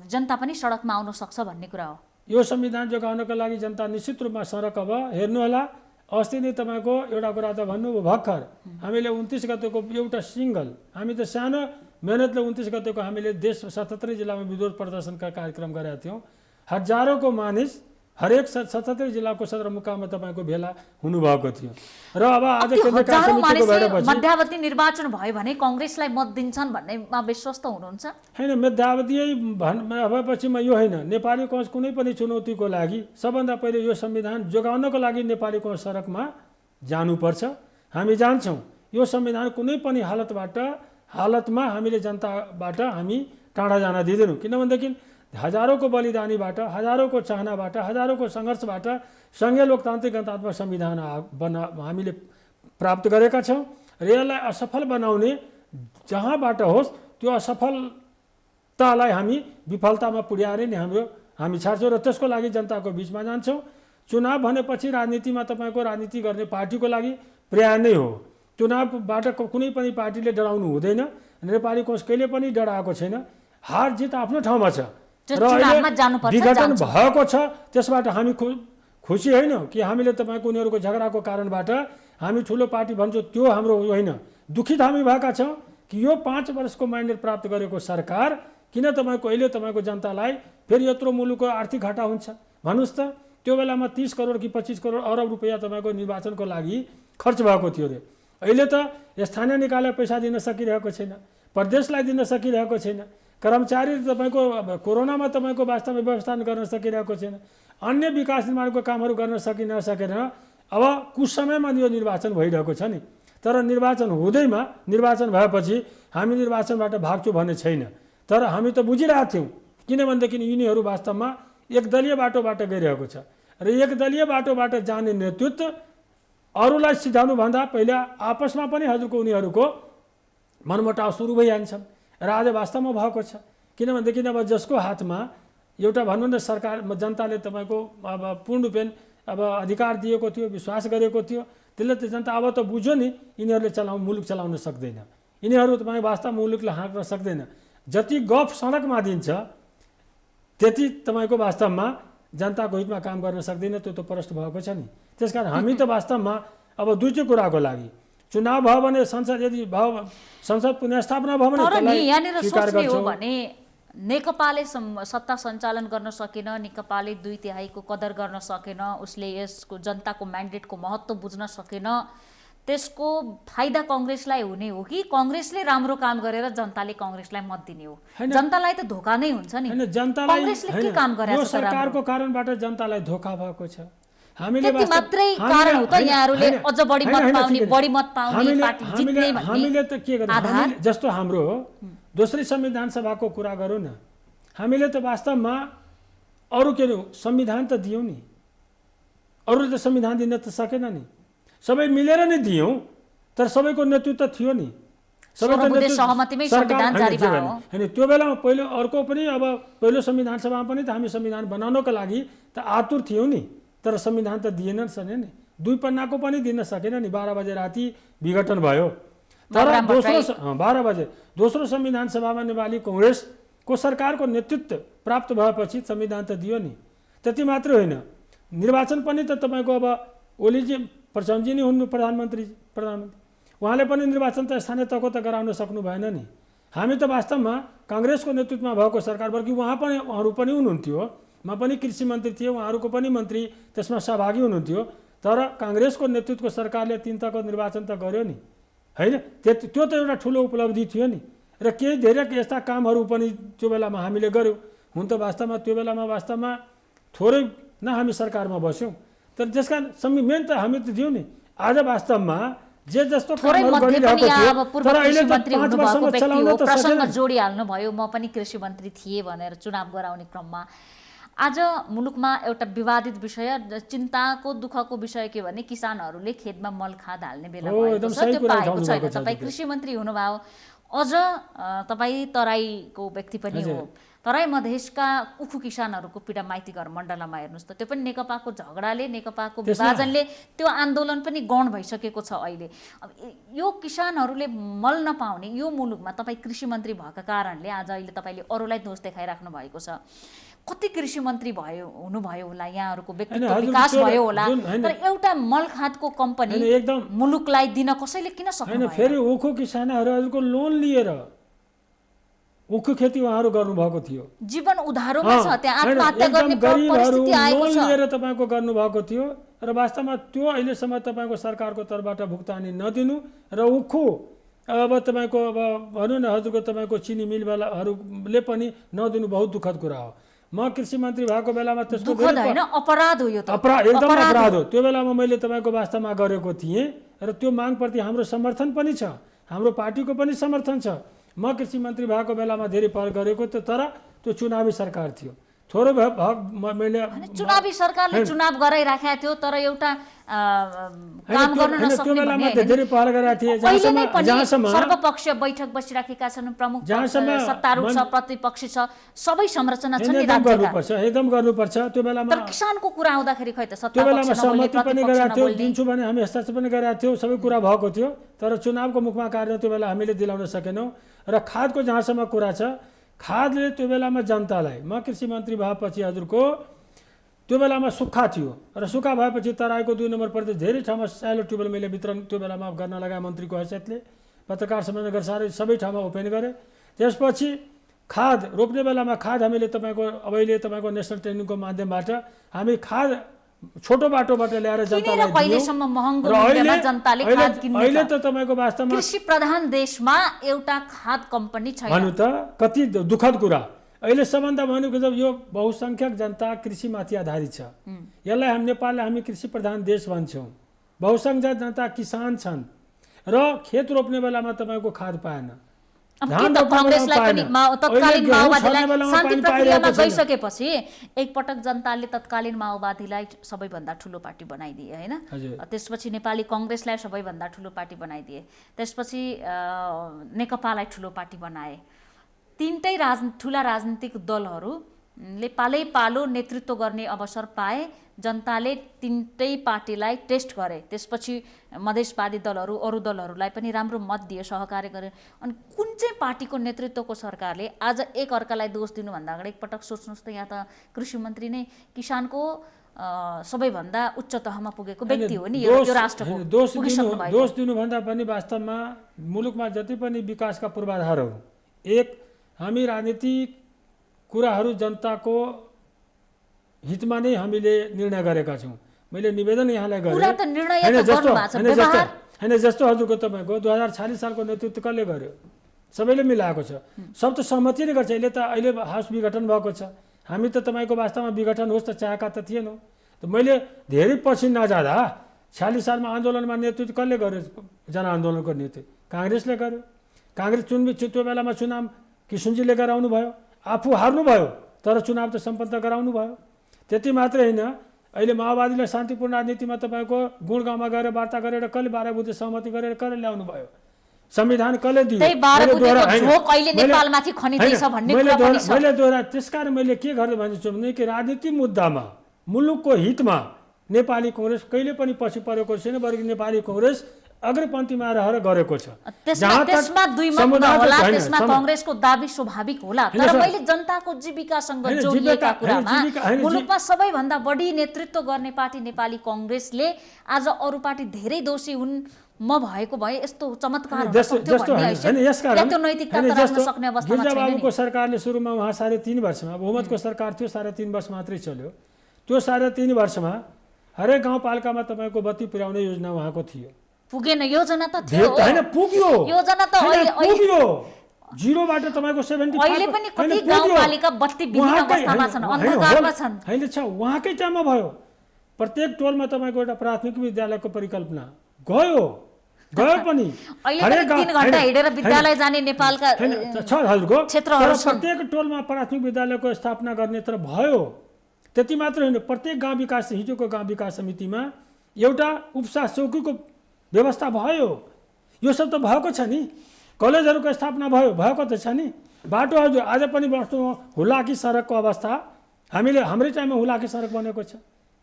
S1: जनता पनि सडकमा आउन सक्छ भन्ने कुरा हो।
S2: यो संविधान जोगाउनको लागि जनता निश्चित रूपमा सडक अब हेर्नुहोला। अस्ति नै तपाईँको एउटा कुरा त भन्नुभयो भर्खर, हामीले 29 गतेको एउटा सिङ्गल, हामी त सानो मेहनतले 29 गतेको हामीले देश 77 जिल्लामा विरोध प्रदर्शनका कार्यक्रम गरेका थियौँ। हजारौँको मानिस हरेक 77 जिल्लाको सदरमुकाममा तपाईँको भेला हुनुभएको थियो। र अब आज केन्द्रीय समितिको भएपछि
S1: मध्यावधि निर्वाचन भयो भने कांग्रेसलाई मत दिन्छन् भन्नेमा विश्वस्त हुनुहुन्छ?
S2: होइन, मध्यावधि भएपछि यो होइन। नेपाली कांग्रेस कुनै पनि चुनौतीको लागि सबभन्दा पहिले यो संविधान जोगाउनको लागि नेपाली कांग्रेस सडकमा जानुपर्छ। हामी जान्छौँ। यो संविधान कुनै पनि हालतमा हामीले जनताबाट हामी टाढा जान दिँदैनौँ। किनभनेदेखि हजारौँको बलिदानीबाट, हजारौँको चाहनाबाट, हजारौँको सङ्घर्षबाट सङ्घीय लोकतान्त्रिक गणतान्त्रिक संविधान हामीले प्राप्त गरेका छौँ। र यसलाई असफल बनाउने जहाँबाट होस् त्यो असफलतालाई हामी विफलतामा पुर्याएर नै हामी छाड्छौँ र त्यसको लागि जनताको बिचमा जान्छौँ। चुनाव भनेपछि राजनीतिमा तपाईँको राजनीति गर्ने पार्टीको लागि पर्याय नै हो। चुनावबाट कुनै पनि पार्टीले डराउनु हुँदैन। नेपाली कांग्रेस कहिले पनि डराएको छैन। हार जित आफ्नो ठाउँमा छ र विघटन भएको छ। त्यसबाट हामी खुसी होइन कि हामीले तपाईँको उनीहरूको झगडाको कारणबाट हामी ठुलो पार्टी भन्छौँ, त्यो हाम्रो होइन। दुखित हामी भएका छौँ कि यो 5 वर्षको म्यान्डेट प्राप्त गरेको सरकार किन तपाईँको अहिले तपाईँको जनतालाई फेरि यत्रो मुलुकको आर्थिक घाटा हुन्छ भन्नुहोस् त। त्यो बेलामा 30 करोड कि 25 करोड अरब रुपियाँ तपाईँको निर्वाचनको लागि खर्च भएको थियो अरे। अहिले त स्थानीय निकायलाई पैसा दिन सकिरहेको छैन, प्रदेशलाई दिन सकिरहेको छैन, कर्मचारी तपाईँको कोरोनामा तपाईँको वास्तवमा व्यवस्थापन गर्न सकिरहेको छैन, अन्य विकास निर्माणको कामहरू गर्न नसकेर अब कुछ समयमा यो निर्वाचन भइरहेको छ नि। तर निर्वाचन हुँदैमा, निर्वाचन भएपछि हामी निर्वाचनबाट भाग्छौँ भन्ने छैन। तर हामी त बुझिरहेको थियौँ किनभनेदेखि यिनीहरू वास्तवमा एकदलीय बाटोबाट गइरहेको छ र एकदलीय बाटोबाट जाने नेतृत्व अरूलाई सिधाउनुभन्दा पहिला आपसमा पनि हजुरको उनीहरूको मनमुटाव सुरु भइहाल्छन्। र आज वास्तवमा भएको छ। किनभनेदेखि अब जसको हातमा एउटा भनौँ न सरकार जनताले तपाईँको अब पूर्ण रूपेण अब अधिकार दिएको थियो, विश्वास गरेको थियो, त्यसले त जनता अब त बुझ्यो नि यिनीहरूले मुलुक चलाउन सक्दैन, यिनीहरू तपाईँ वास्तव मुलुकलाई हाँक्न सक्दैन। जति गफ सडकमा दिन्छ त्यति तपाईँको वास्तवमा जनताको हितमा काम गर्न सक्दैन, त्यो त प्रष्ट भएको छ नि। त्यसकारण हामी त वास्तवमा अब दुईटै कुराको लागि चुनाव भयो भने संसद यदि भयो संसद पुनर्स्थापना भयो भने
S1: यहाँनिर सोच्ने हो भने नेकपाले सत्ता सञ्चालन गर्न सकेन, नेकपाले 2/3 कदर गर्न सकेन, उसले यसको जनताको म्यान्डेटको महत्त्व बुझ्न सकेन, त्यसको फाइदा कङ्ग्रेसलाई हुने हो कि कङ्ग्रेसले राम्रो काम गरेर जनताले कङ्ग्रेसलाई मत दिने हो? जनतालाई त धोका नै हुन्छ नि। कङ्ग्रेसले के काम गरेको छ?
S2: सरकारको कारणबाट जनतालाई धोका भएको छ।
S1: हामीले मात्रै कारण हो त यहाँहरूले अझ बढी मत पाउने, बढी मत पाउने पार्टी जित्ने भन्ने?
S2: हामीले त के गर्नु, जस्तो हाम्रो दोस्रो संविधान सभाको कुरा गरौँ न, हामीले त वास्तवमा अरू के संविधान त दियौँ नि, अरूले त संविधान दिन त सकेन नि, सबै मिलेर नै दियौँ, तर सबैको नेतृत्व थियो नि,
S1: सबैको सहमतिमै संविधान जारी भयो
S2: हैन। त्यो बेलामा पहिलो अर्को पनि अब पहिलो संविधान सभामा पनि त हामी संविधान बनाउनको लागि त आतुर थियौँ नि, तर संविधान त दिएन नि, 2 पन्नाको पनि दिन सकेन नि। 12 बजे राति विघटन भयो, तर 12 बजे दोस्रो संविधान सभामा नेपाली कांग्रेसको सरकारको नेतृत्व प्राप्त भएपछि संविधान त दियो नि। त्यति मात्र होइन, निर्वाचन पनि त तपाईँको अब ओलीजी प्रचण्डजी नै हुनु प्रधानमन्त्री, उहाँले पनि निर्वाचन त स्थानीय तहको त गराउन सक्नु भएन नि। हामी त वास्तवमा काङ्ग्रेसको नेतृत्वमा भएको सरकार, बल्कि उहाँहरू पनि हुनुहुन्थ्यो, म पनि कृषि मन्त्री थिएँ, उहाँहरूको पनि मन्त्री त्यसमा सहभागी हुनुहुन्थ्यो, तर काङ्ग्रेसको नेतृत्वको सरकारले 3 तहको निर्वाचन त गर्यो नि होइन। त्यो त एउटा ठुलो उपलब्धि थियो नि, र केही धेरै यस्ता कामहरू पनि त्यो बेलामा हामीले गऱ्यौँ। हुन त वास्तवमा त्यो बेलामा वास्तवमा थोरै न हामी सरकारमा बस्यौँ, तर त्यसका मेन त हामी त दियौँ नि। आज वास्तवमा जे जस्तो कामहरू गरिरहेको थियो, तर अहिले त 5 वर्षमा चलाउन त
S1: प्रसङ्ग जोडिहाल्नु भयो, म पनि कृषि मन्त्री थिएँ भनेर चुनाव गराउने क्रममा आज मुलुकमा एउटा विवादित विषय, चिन्ताको दुःखको विषय के भने किसानहरूले खेतमा मल खाद हाल्ने बेला भएको छ, त्यो पाएको छैन। तपाईँ कृषि मन्त्री हुनुभयो, अझ तपाईँ तराईको व्यक्ति पनि हो, तराई मधेसका उखु किसानहरूको पीडा माइतीघर मण्डलमा हेर्नुहोस् त, त्यो पनि नेकपाको झगडाले, नेकपाको विभाजनले त्यो आन्दोलन पनि गौण भइसकेको छ अहिले। अब यो किसानहरूले मल नपाउने यो मुलुकमा तपाईँ कृषि मन्त्री भएका कारणले आज अहिले तपाईँले अरूलाई दोष देखाइराख्नु भएको छ। कति कृषि मन्त्री हुनुभयो होला, यहाँहरूको व्यक्तित्व विकास भयो होला, तर एउटा मल खादको कम्पनी मुलुकलाई दिन कसैले किन सक्दैन?
S2: फेरि उखु किसानहरूको लोन लिएर उखु खेती उहाँहरू गर्नुभएको थियो,
S1: जीवन उधारोमा छ, त्यहाँ आत्महत्या गर्ने परिस्थिति आएको छ,
S2: लोन लिएर तपाईँको गर्नुभएको थियो। र वास्तवमा त्यो अहिलेसम्म तपाईँको सरकारको तर्फबाट भुक्तानी नदिनु र उखु अब तपाईँको अब भनौँ न हजुरको तपाईँको चिनी मिलवालाहरूले पनि नदिनु बहुत दुःखद कुरा हो। म कृषि मन्त्री भएको बेलामा त्यसको
S1: अपराध हो, यो त
S2: एकदम अपराध हो। त्यो बेलामा मैले तपाईँको वास्तवमा गरेको थिएँ र त्यो मागप्रति हाम्रो समर्थन पनि छ, हाम्रो पार्टीको पनि समर्थन छ। म कृषि मन्त्री भएको बेलामा धेरै पहल गरेको थियो, तर त्यो चुनावी सरकार थियो, थोरै मैले
S1: चुनावी सरकारले चुनाव गराइराखेको थियो, तर एउटा काम गर्न नसक्ने सर्वपक्षीय बैठक बसिराखेका छन्, प्रमुख सत्तारूढ छ, प्रतिपक्षी छ, सबै संरचना छ नि राज्यका,
S2: एकदम गर्नुपर्छ। त्यो बेलामा
S1: तर किसानको कुरा आउँदाखेरि खै त
S2: त्यो बेलामा सहमति पनि गरेका थियौँ, दिन्छु भने हामी हस्ताक्षर पनि गरेका थियौँ, सबै कुरा भएको थियो, तर चुनावको मुखमा कार्य त्यो बेला हामीले दिलाउन सकेनौँ। र खादको जहाँसम्म कुरा छ, खादले त्यो बेलामा जनतालाई, म कृषि मन्त्री भएपछि हजुरको त्यो बेलामा सुक्खा थियो, र सुक्खा भएपछि तराईको 2 नम्बर प्रदेश धेरै ठाउँमा साइलो ट्युबवेल मैले वितरण त्यो बेलामा गर्न लगाएँ मन्त्रीको हैसियतले, पत्रकार सम्मेलन गरेर सबै ठाउँमा ओपन गरेँ। त्यसपछि खाद रोप्ने बेलामा खाद हामीले तपाईँको अहिले तपाईँको नेसनल ट्रेनिङको माध्यमबाट हामी खाद छोटो बाटोबाट ल्याएर जनतालाई अहिले त तपाईँको वास्तवमा
S1: कृषि प्रधान देशमा एउटा खाद कम्पनी छैन
S2: भन्नु त कति दुःखद कुरा। अहिले सबभन्दा भनेको जब यो बहुसङ्ख्यक जनता कृषिमाथि आधारित छ, यसलाई हामी नेपाललाई हामी कृषि प्रधान देश भन्छौँ, बहुसङ्ख्यक जनता किसान छन् र खेत रोप्ने बेलामा तपाईँको खाद पाएन।
S1: कांग्रेसलाई पनि तत्कालीन माओवादीलाई शान्ति प्रक्रियामा गइसकेपछि एकपटक जनताले तत्कालीन माओवादीलाई सबैभन्दा ठुलो पार्टी बनाइदिए हैन, त्यसपछि नेपाली कांग्रेसलाई सबैभन्दा ठुलो पार्टी बनाइदिए, त्यसपछि नेकपालाई ठुलो पार्टी बनाए, तीनटै ठुला राजनीतिक दलहरूले पालो नेतृत्व गर्ने अवसर पाए। जनताले तीनटै पार्टीलाई टेस्ट गरे, त्यसपछि मधेसवादी दलहरू अरू दलहरूलाई पनि राम्रो मत दिए, सहकार्य गरे। अनि कुन चाहिँ पार्टीको नेतृत्वको सरकारले आज एक अर्कालाई दोष दिनुभन्दा अगाडि एकपटक सोच्नुहोस् त, यहाँ त कृषि मन्त्री नै किसानको सबैभन्दा उच्च तहमा पुगेको व्यक्ति हो नि, यो राष्ट्रको
S2: दोष दिनुभन्दा पनि वास्तवमा मुलुकमा जति पनि विकासका पूर्वाधारहरू, एक हामी राजनीतिक कुराहरू जनताको हितमा नै हामीले निर्णय गरेका छौँ। मैले निवेदन यहाँलाई गरेँ, जस्तो हजुरको तपाईँको 2046 सालको नेतृत्व कसले गर्यो? सबैले मिलाएको छ, सब त सहमति नै गर्छ। अहिले हाउस विघटन भएको छ, हामी त तपाईँको वास्तवमा विघटन होस् त चाहेका त थिएनौँ। त मैले धेरै पछि नजाँदा 46 सालमा आन्दोलनमा नेतृत्व कसले गर्यो? जनआन्दोलनको नेतृत्व काङ्ग्रेसले गर्यो। काङ्ग्रेस त्यो बेलामा चुनाव किशुनजीले गराउनु भयो, आफू हार्नुभयो तर चुनाव त सम्पन्न गराउनु भयो। त्यति मात्रै होइन, अहिले माओवादीलाई शान्तिपूर्ण राजनीतिमा तपाईँको गुडगाउँमा गएर वार्ता गरेर कसले 12 बुँदे सहमति गरेर कसले ल्याउनु भयो? संविधान कसले दियो? मैले दोहोरा। त्यसकारण मैले के गरेर भन्छु भने कि राजनीतिक मुद्दामा मुलुकको हितमा नेपाली कांग्रेस कहिले पनि पछि परेको छैन, बल्कि नेपाली कांग्रेस अग्रपन्थीमा रहेर गरेको छ।
S1: त्यसमा दुई मत नहोला, त्यसमा कांग्रेसको दाबी स्वाभाविक होला, तर मैले जनताको जीविकासँग जोडिएका कुरामा मुलुकमा सबैभन्दा बढी नेतृत्व गर्ने पार्टी नेपाली कांग्रेसले आज अरू पार्टी धेरै दोषी हुन् म भएको भए यस्तो चमत्कार हुन सक्थ्यो भन्ने हैन। त्यो नैतिकता त राख्न सक्ने अवस्थामा छैन।
S2: गिरिजाबाबुको सरकारले सुरुमा उहाँ 3.5 वर्षमा, बहुमतको सरकार थियो, 3.5 वर्ष मात्रै चल्यो। त्यो 3.5 वर्षमा हरेक गाउँपालिकामा तपाईको बत्ती पुर्याउने योजना उहाँको थियो।
S1: पुगेन, योजना त थियो
S2: हैन, पुग्यो
S1: योजना त
S2: पुग्यो। 0 बाट तपाईको 75
S1: अहिले पनि कति गाउँपालिका बत्ती विहीन अवस्थामा छन्, अन्धकारमा छन्।
S2: हैन छ, उहाँकै टाइममा भयो। प्रत्येक टोलमा तपाईको एउटा प्राथमिक विद्यालयको परिकल्पना गयो पनि।
S1: अहिले 3 घण्टा हिँडेर विद्यालय जाने नेपालका
S2: छ हजुरको
S1: क्षेत्रहरू छन्।
S2: प्रत्येक टोलमा प्राथमिक विद्यालयको स्थापना गर्ने तर भयो। त्यति मात्र होइन, प्रत्येक गाउँ विकास, हिजोको गाउँ विकास समितिमा एउटा उपसा चौकीको व्यवस्था भयो। यो सब त भएको छ नि। कलेजहरूको स्थापना भएको त छ नि। बाटोहरू आज पनि हुलाकी सडकको अवस्था, हाम्रै टाइममा हुलाकी सडक बनेको छ।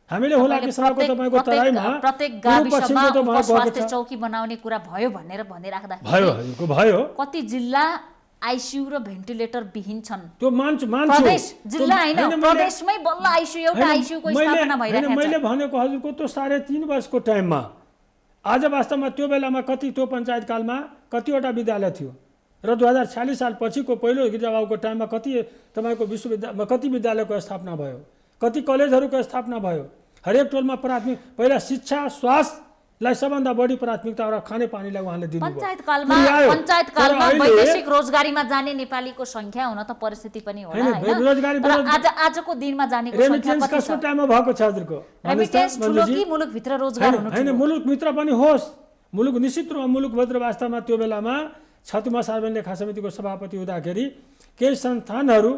S2: हामीले हुलाकी सडकको तपाईँको तराईमा
S1: प्रत्येक गाविसमा स्वास्थ्य चौकी बनाउने कुरा भयो भनेर भनिराख्दा
S2: भयो।
S1: कति जिल्ला आइसियु र भेन्टिलेटर विहीन छन्।
S2: त्यो मान्छु
S1: प्रदेश जिल्ला हैन, प्रदेशमै बल्ल आइसियु एउटा आइसियुको स्थापना भइरहेको छ।
S2: मैले भनेको हजुरको त्यो 3.5 वर्षको टाइममा आज वास्तवमा त्यो बेलामा कति, त्यो पञ्चायत कालमा कतिवटा विद्यालय थियो र 2046 साल पछिको पहिलो गिरिजाबाबुको टाइममा कति तपाईँको विश्वविद्यालय, कति विद्यालयको स्थापना भयो, कति कलेजहरूको स्थापना भयो। हरेक टोलमा प्राथमिक, पहिला शिक्षा स्वास्थ्यलाई सबभन्दा बढी प्राथमिकता र खानेपानीलाई उहाँले दिनुभयो।
S1: पञ्चायत कालमा वैदेशिक रोजगारीमा जाने नेपालीको संख्या हुन त परिस्थिति पनि होला हैन। आजको दिनमा जानेको संख्या कति छ?
S2: कसको टाइममा भएको छ हजुरको?
S1: रेमिटेन्स ठुलो कि मुलुकभित्र रोजगार हुनु?
S2: हैन, मुलुकभित्र पनि होस्। मुलुक निश्चित रूपमा मुलुकभित्र वास्तवमा त्यो बेलामा छतुमा सार्वजनिक लेखा समितिको सभापति हुँदाखेरि केही संस्थानहरू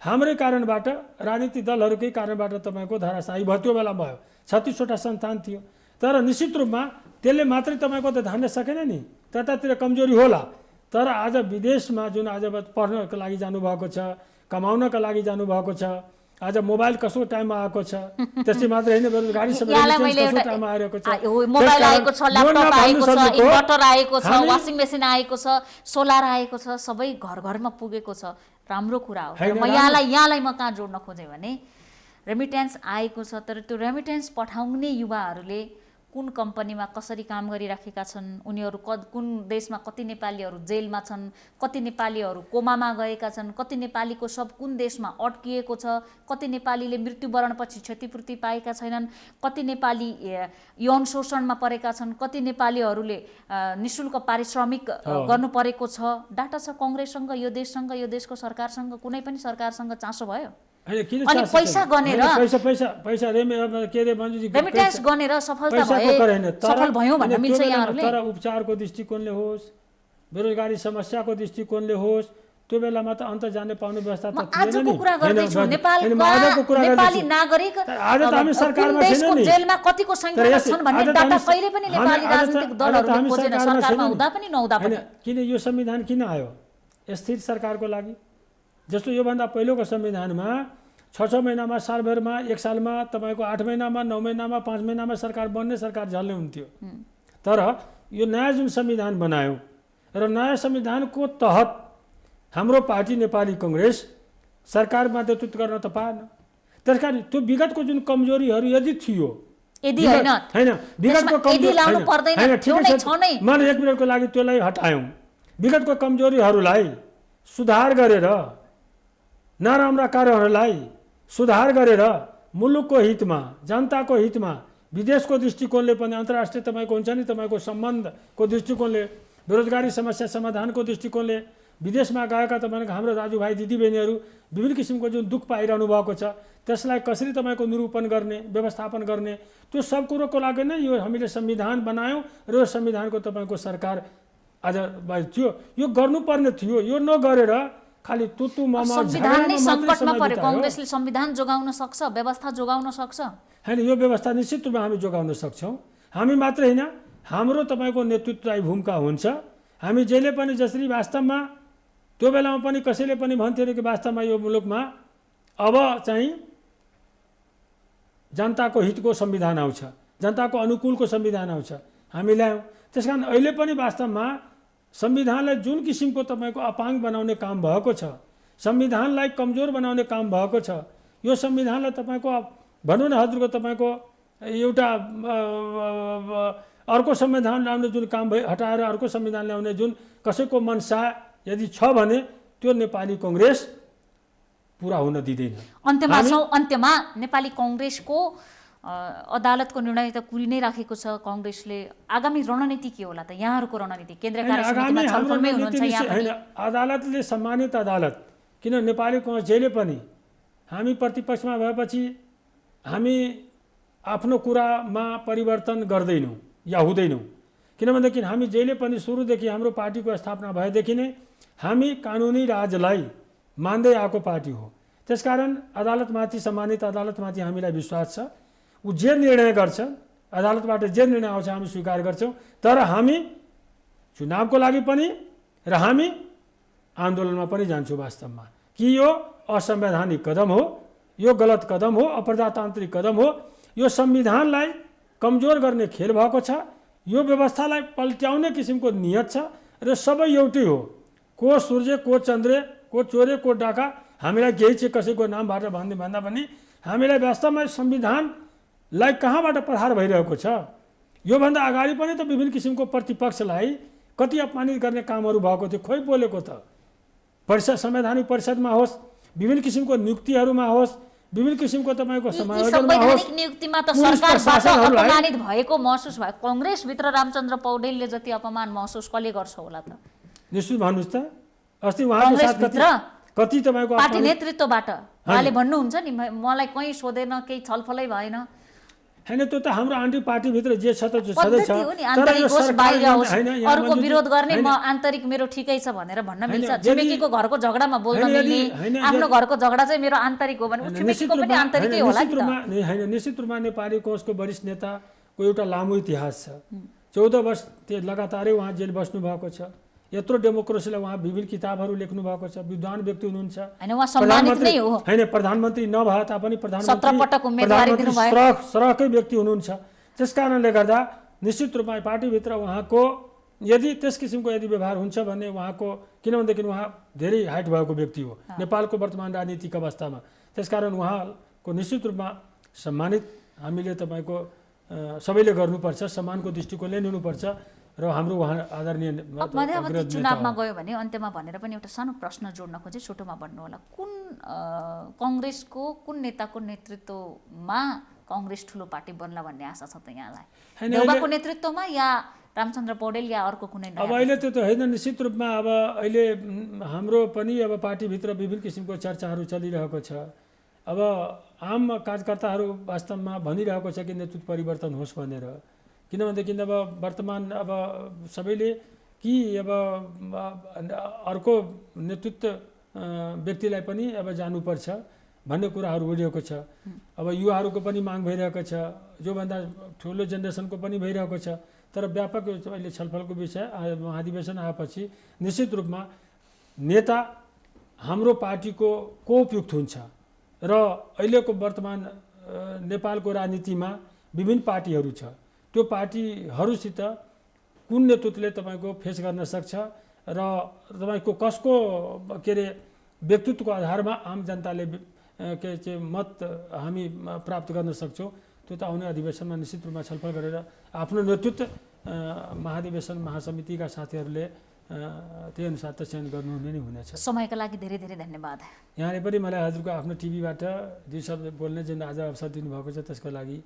S2: हाम्रै कारणबाट, राजनीतिक दलहरूकै कारणबाट तपाईँको धराशायी भयो। त्यो बेला भयो 36वटा संस्थान थियो, तर निश्चित रूपमा त्यसले मात्रै तपाईँको त धान्न सकेन नि, त्यतातिर कमजोरी होला। तर आज विदेशमा जुन आज पढ्नको लागि जानुभएको छ, कमाउनका लागि जानुभएको छ, आज मोबाइल कसो टाइममा आएको छ, त्यसै मात्र होइन बेरोजगारी कसो टाइममा आएको छ,
S1: मोबाइल आएको छ, ल्यापटप आएको छ, इन्भर्टर आएको छ, वासिङ मेसिन आएको छ, सोलर आएको छ, सबै घर घरमा पुगेको छ। राम्रो कुरा हो। म यहाँलाई म कहाँ जोड्न खोजेँ भने रेमिटेन्स आएको छ, तर त्यो रेमिटेन्स पठाउने युवाहरूले कुन कम्पनीमा कसरी काम गरिराखेका छन्, उनीहरू कुन देशमा कति नेपालीहरू जेलमा छन्, कति नेपालीहरू कोमामा गएका छन्, कति नेपालीको सब कुन देशमा अड्किएको छ, कति नेपालीले मृत्युवरणपछि क्षतिपूर्ति पाएका छैनन्, कति नेपाली यौन शोषणमा परेका छन्, कति नेपालीहरूले निःशुल्क पारिश्रमिक गर्नु परेको छ। डाटा छ कांग्रेससँग, यो देशसँग, यो देशको सरकारसँग, कुनै पनि सरकारसँग चासो भयो? अनि पैसा गनेर रेमिटेन्स गनेर सफल भयौँ भन्न मिल्छ यहाँहरूले?
S2: तर उपचारको दृष्टिकोणले होस्, बेरोजगारी समस्याको दृष्टिकोणले होस्, त्यो बेलामा त अन्त जाने पाउने व्यवस्था त थिएन नि।
S1: आजको कुरा गर्दैछु, नेपाली नागरिक देशको जेलमा कतिको संख्यामा छन् भन्ने डाटा कहिले पनि नेपाली राजनीतिक दलहरूले खोजेन, सरकारमा हुँदा पनि नहुँदा पनि।
S2: किन यो संविधान किन आयो? स्थिर सरकारको लागि, जस्तो योभन्दा पहिलोको संविधानमा 6 महिनामा, सालभरमा, 1 सालमा, तपाईँको 8 महिनामा, 9 महिनामा, 5 महिनामा सरकार बन्ने, सरकार झल्ने हुन्थ्यो। तर यो नयाँ जुन संविधान बनायो र नयाँ संविधानको तहत हाम्रो पार्टी नेपाली कांग्रेस सरकारमा नेतृत्व गर्न त पाएन। त्यसकारण त्यो विगतको जुन कमजोरीहरू यदि थियो,
S1: यदि होइन
S2: विगतको
S1: कमजोरी
S2: मैले 1 मिनटको लागि त्यसलाई हटायौँ। विगतको कमजोरीहरूलाई सुधार गरेर, नराम्रा कार्यहरूलाई सुधार गरेर मुलुकको हितमा, जनताको हितमा, विदेशको दृष्टिकोणले पनि, अन्तर्राष्ट्रिय तपाईँको हुन्छ नि तपाईँको सम्बन्धको दृष्टिकोणले, बेरोजगारी समस्या समाधानको दृष्टिकोणले विदेशमा गएका तपाईँको हाम्रो दाजुभाइ दिदीबहिनीहरू विभिन्न किसिमको जुन दुःख पाइरहनु भएको छ, त्यसलाई कसरी तपाईँको निरूपण गर्ने, व्यवस्थापन गर्ने, त्यो सब कुरोको लागि नै यो हामीले संविधान बनायौँ र यो संविधानको तपाईँको सरकार आज थियो। यो गर्नुपर्ने थियो, यो नगरेर खालि तुतु ममा
S1: संविधान नै सङ्कटमा पर्यो। कांग्रेसले संविधान जोगाउन सक्छ, व्यवस्था जोगाउन सक्छ
S2: हैन? यो व्यवस्था निश्चित रूपमा हामी जोगाउन सक्छौँ। हामी मात्र होइन, हाम्रो तपाईँको नेतृत्वदायी भूमिका हुन्छ। हामी जहिले पनि जसरी वास्तवमा त्यो बेलामा पनि कसैले पनि भन्थ्यो कि वास्तवमा यो मुलुकमा अब चाहिँ जनताको हितको संविधान आउँछ, जनताको अनुकूलको संविधान आउँछ, हामी ल्यायौँ। त्यसकारण अहिले पनि वास्तवमा संविधानलाई जुन किसिमको तपाईँको अपाङ्ग बनाउने काम भएको छ, संविधानलाई कमजोर बनाउने काम भएको छ, यो संविधानलाई तपाईँको भनौँ न हजुरको तपाईँको एउटा अर्को संविधान ल्याउने जुन काम हटाएर अर्को संविधान ल्याउने जुन कसैको मनसा यदि छ भने त्यो नेपाली कांग्रेस पुरा हुन दिँदैन।
S1: अन्त्यमा नेपाली कांग्रेसको अदालतको निर्णय त कुरी नै राखेको छ। कांग्रेसले आगामी रणनीति के होला त? यहाँहरूको रणनीति केन्द्रीय कार्य समितिमा छलफलमै हुनुहुन्छ यहाँ पनि?
S2: अदालतले सम्मानित अदालत, किन नेपाली कांग्रेस जहिले पनि हामी प्रतिपक्षमा भएपछि हामी आफ्नो कुरामा परिवर्तन गर्दैनौँ या हुँदैनौँ। किनभनेदेखि हामी जहिले पनि सुरुदेखि हाम्रो पार्टीको स्थापना भएदेखि नै हामी कानुनी राजलाई मान्दै आएको पार्टी हो। त्यसकारण अदालतमाथि, सम्मानित अदालतमाथि हामीलाई विश्वास छ। ऊ जे निर्णय गर्छ, अदालतबाट जे निर्णय आउँछ हामी स्वीकार गर्छौँ। तर हामी चुनावको लागि पनि र हामी आन्दोलनमा पनि जान्छौँ वास्तवमा कि यो असंवैधानिक कदम हो, यो गलत कदम हो, अप्रजातान्त्रिक कदम हो, यो संविधानलाई कमजोर गर्ने खेल भएको छ, यो व्यवस्थालाई पल्ट्याउने किसिमको नियत छ र सबै एउटै हो। को सूर्य, को चन्द्र, को चोरे, को डाका, हामीलाई केही चाहिँ कसैको नामबाट भन्दा पनि हामीलाई वास्तवमा संविधानलाई कहाँबाट प्रहार भइरहेको छ। योभन्दा अगाडि पनि त विभिन्न किसिमको प्रतिपक्षलाई कति अपमानित गर्ने कामहरू भएको थियो। खोइ बोलेको त परिषद, संवैधानिक परिषदमा होस्, विभिन्न किसिमको नियुक्तिहरूमा होस्, विभिन्न किसिमको तपाईँको समायोजनमा होस्,
S1: नियुक्तिमा त सरकारबाट अपमानित भएको महसुस भयो। कांग्रेसभित्र रामचन्द्र पौडेलले जति अपमान महसुस कसले गर्छ होला त?
S2: निश्चित भन्नुहोस् त। अस्ति उहाँको साथ कति तपाईँको
S1: पार्टी नेतृत्वबाट उहाँले भन्नुहुन्छ नि, मलाई कहीँ सोधेन, केही छलफलै भएन।
S2: हैन, त्यो त हाम्रो आन्टी पार्टीभित्र जे छ त
S1: छँदैछ। अरूको विरोध गर्ने म आन्तरिक मेरो ठिकै छ भनेर भन्न मिल्छ। छिमेकीको घरको झगडामा बोल्न मिल्ने, आफ्नो घरको झगडा चाहिँ मेरो आन्तरिक हो भने छिमेकीको पनि आन्तरिकै होला नि त।
S2: हैन, निश्चित रूपमा नेपाली कांग्रेसको वरिष्ठ नेताको एउटा लामो इतिहास छ। 14 वर्ष लगातारै उहाँ जेल बस्नु भएको छ। यत्रो डेमोक्रेसीलाई उहाँ विभिन्न किताबहरू लेख्नु भएको छ। विद्वान व्यक्ति हुनुहुन्छ।
S1: हैन,
S2: प्रधानमन्त्री नभए तापनि
S1: प्रधानमन्त्री
S2: सरकै व्यक्ति हुनुहुन्छ। त्यसकारणले गर्दा निश्चित रूपमा पार्टीभित्र उहाँको यदि त्यस किसिमको यदि व्यवहार हुन्छ भने उहाँको, किनभनेदेखि उहाँ धेरै हाइट भएको व्यक्ति हो नेपालको वर्तमान राजनीतिक अवस्थामा। त्यसकारण उहाँको निश्चित रूपमा सम्मानित हामीले तपाईँको सबैले गर्नुपर्छ, सम्मानको दृष्टिकोणले लिनुपर्छ र हाम्रो उहाँ आदरणीय
S1: मध्यावधि चुनावमा गयो भने अन्त्यमा भनेर पनि एउटा सानो प्रश्न जोड्न खोजे, छोटोमा भन्नु होला। कुन कांग्रेसको कुन नेताको नेतृत्वमा कांग्रेस ठुलो पार्टी बन्ला भन्ने आशा छ त यहाँलाई? देउबाको नेतृत्वमा या रामचन्द्र पौडेल या अर्को कुनै?
S2: अब अहिले त्यो त होइन, निश्चित रूपमा अब अहिले हाम्रो पनि अब पार्टीभित्र विभिन्न किसिमको चर्चाहरू चलिरहेको छ। अब आम कार्यकर्ताहरू वास्तवमा भनिरहेको छ कि नेतृत्व परिवर्तन होस् भनेर। किनभनेदेखि अब वर्तमान अब सबैले कि अब अर्को नेतृत्व व्यक्तिलाई पनि अब जानुपर्छ भन्ने कुराहरू उठेको छ। अब युवाहरूको पनि माग भइरहेको छ, जोभन्दा ठुलो जेनेरेसनको पनि भइरहेको छ। तर व्यापक अहिले छलफलको विषय महाधिवेशन आएपछि निश्चित रूपमा नेता हाम्रो पार्टीको को उपयुक्त हुन्छ र अहिलेको वर्तमान नेपालको राजनीतिमा विभिन्न पार्टीहरू छ, त्यो पार्टीहरूसित कुन नेतृत्वले तपाईँको फेस गर्न सक्छ र तपाईँको कसको के अरे व्यक्तित्वको आधारमा आम जनताले के चाहिँ मत हामी प्राप्त गर्न सक्छौँ, त्यो त आउने अधिवेशनमा निश्चित रूपमा छलफल गरेर आफ्नो नेतृत्व महाधिवेशन महासमितिका साथीहरूले त्यही अनुसार त चयन गर्नुहुने नै हुनेछ।
S1: समयका लागि धेरै धेरै धन्यवाद।
S2: यहाँले पनि मलाई हजुरको आफ्नो टिभीबाट दुई शब्द बोल्ने जुन आज अवसर दिनुभएको छ त्यसको लागि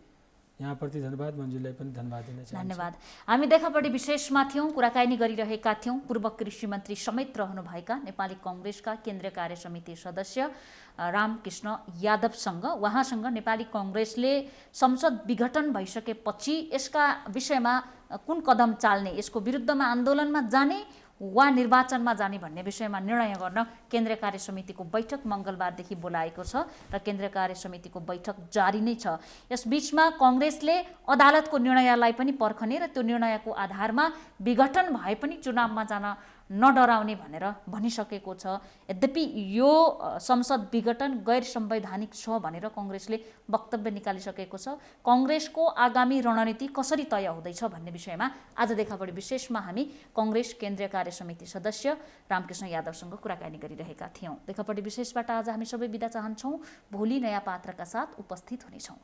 S2: यहाँप्रति धन्यवाद, मन्जुलाई पनि धन्यवाद दिन चाहन्छु।
S1: धन्यवाद। हामी देखापट्टि विशेषमा थियौँ, कुराकानी गरिरहेका थियौँ पूर्व कृषि मन्त्री समेत रहनुभएका नेपाली कङ्ग्रेसका केन्द्रीय कार्य समिति सदस्य रामकृष्ण यादवसँग। उहाँसँग नेपाली कङ्ग्रेसले संसद विघटन भइसकेपछि यसका विषयमा कुन कदम चाल्ने, यसको विरुद्धमा आन्दोलनमा जाने वा निर्वाचनमा जाने भन्ने विषयमा निर्णय गर्न केन्द्रीय कार्य समितिको बैठक मङ्गलबारदेखि बोलाएको छ र केन्द्रीय कार्य समितिको बैठक जारी नै छ। यसबीचमा कङ्ग्रेसले अदालतको निर्णयलाई पनि पर्खने र त्यो निर्णयको आधारमा विघटन भए पनि चुनावमा जान नडराउने भनेर भनिसकेको छ। यद्यपि यो संसद विघटन गैर संवैधानिक छ भनेर कङ्ग्रेसले वक्तव्य निकालिसकेको छ। कङ्ग्रेसको आगामी रणनीति कसरी तय हुँदैछ भन्ने विषयमा आज देखापट्टि विशेषमा हामी कङ्ग्रेस केन्द्रीय कार्य समिति सदस्य रामकृष्ण यादवसँग कुराकानी गरिरहेका थियौँ। देखापट्टि विशेषबाट आज हामी सबै बिदा चाहन्छौँ। भोलि नयाँ पात्रका साथ उपस्थित हुनेछौँ।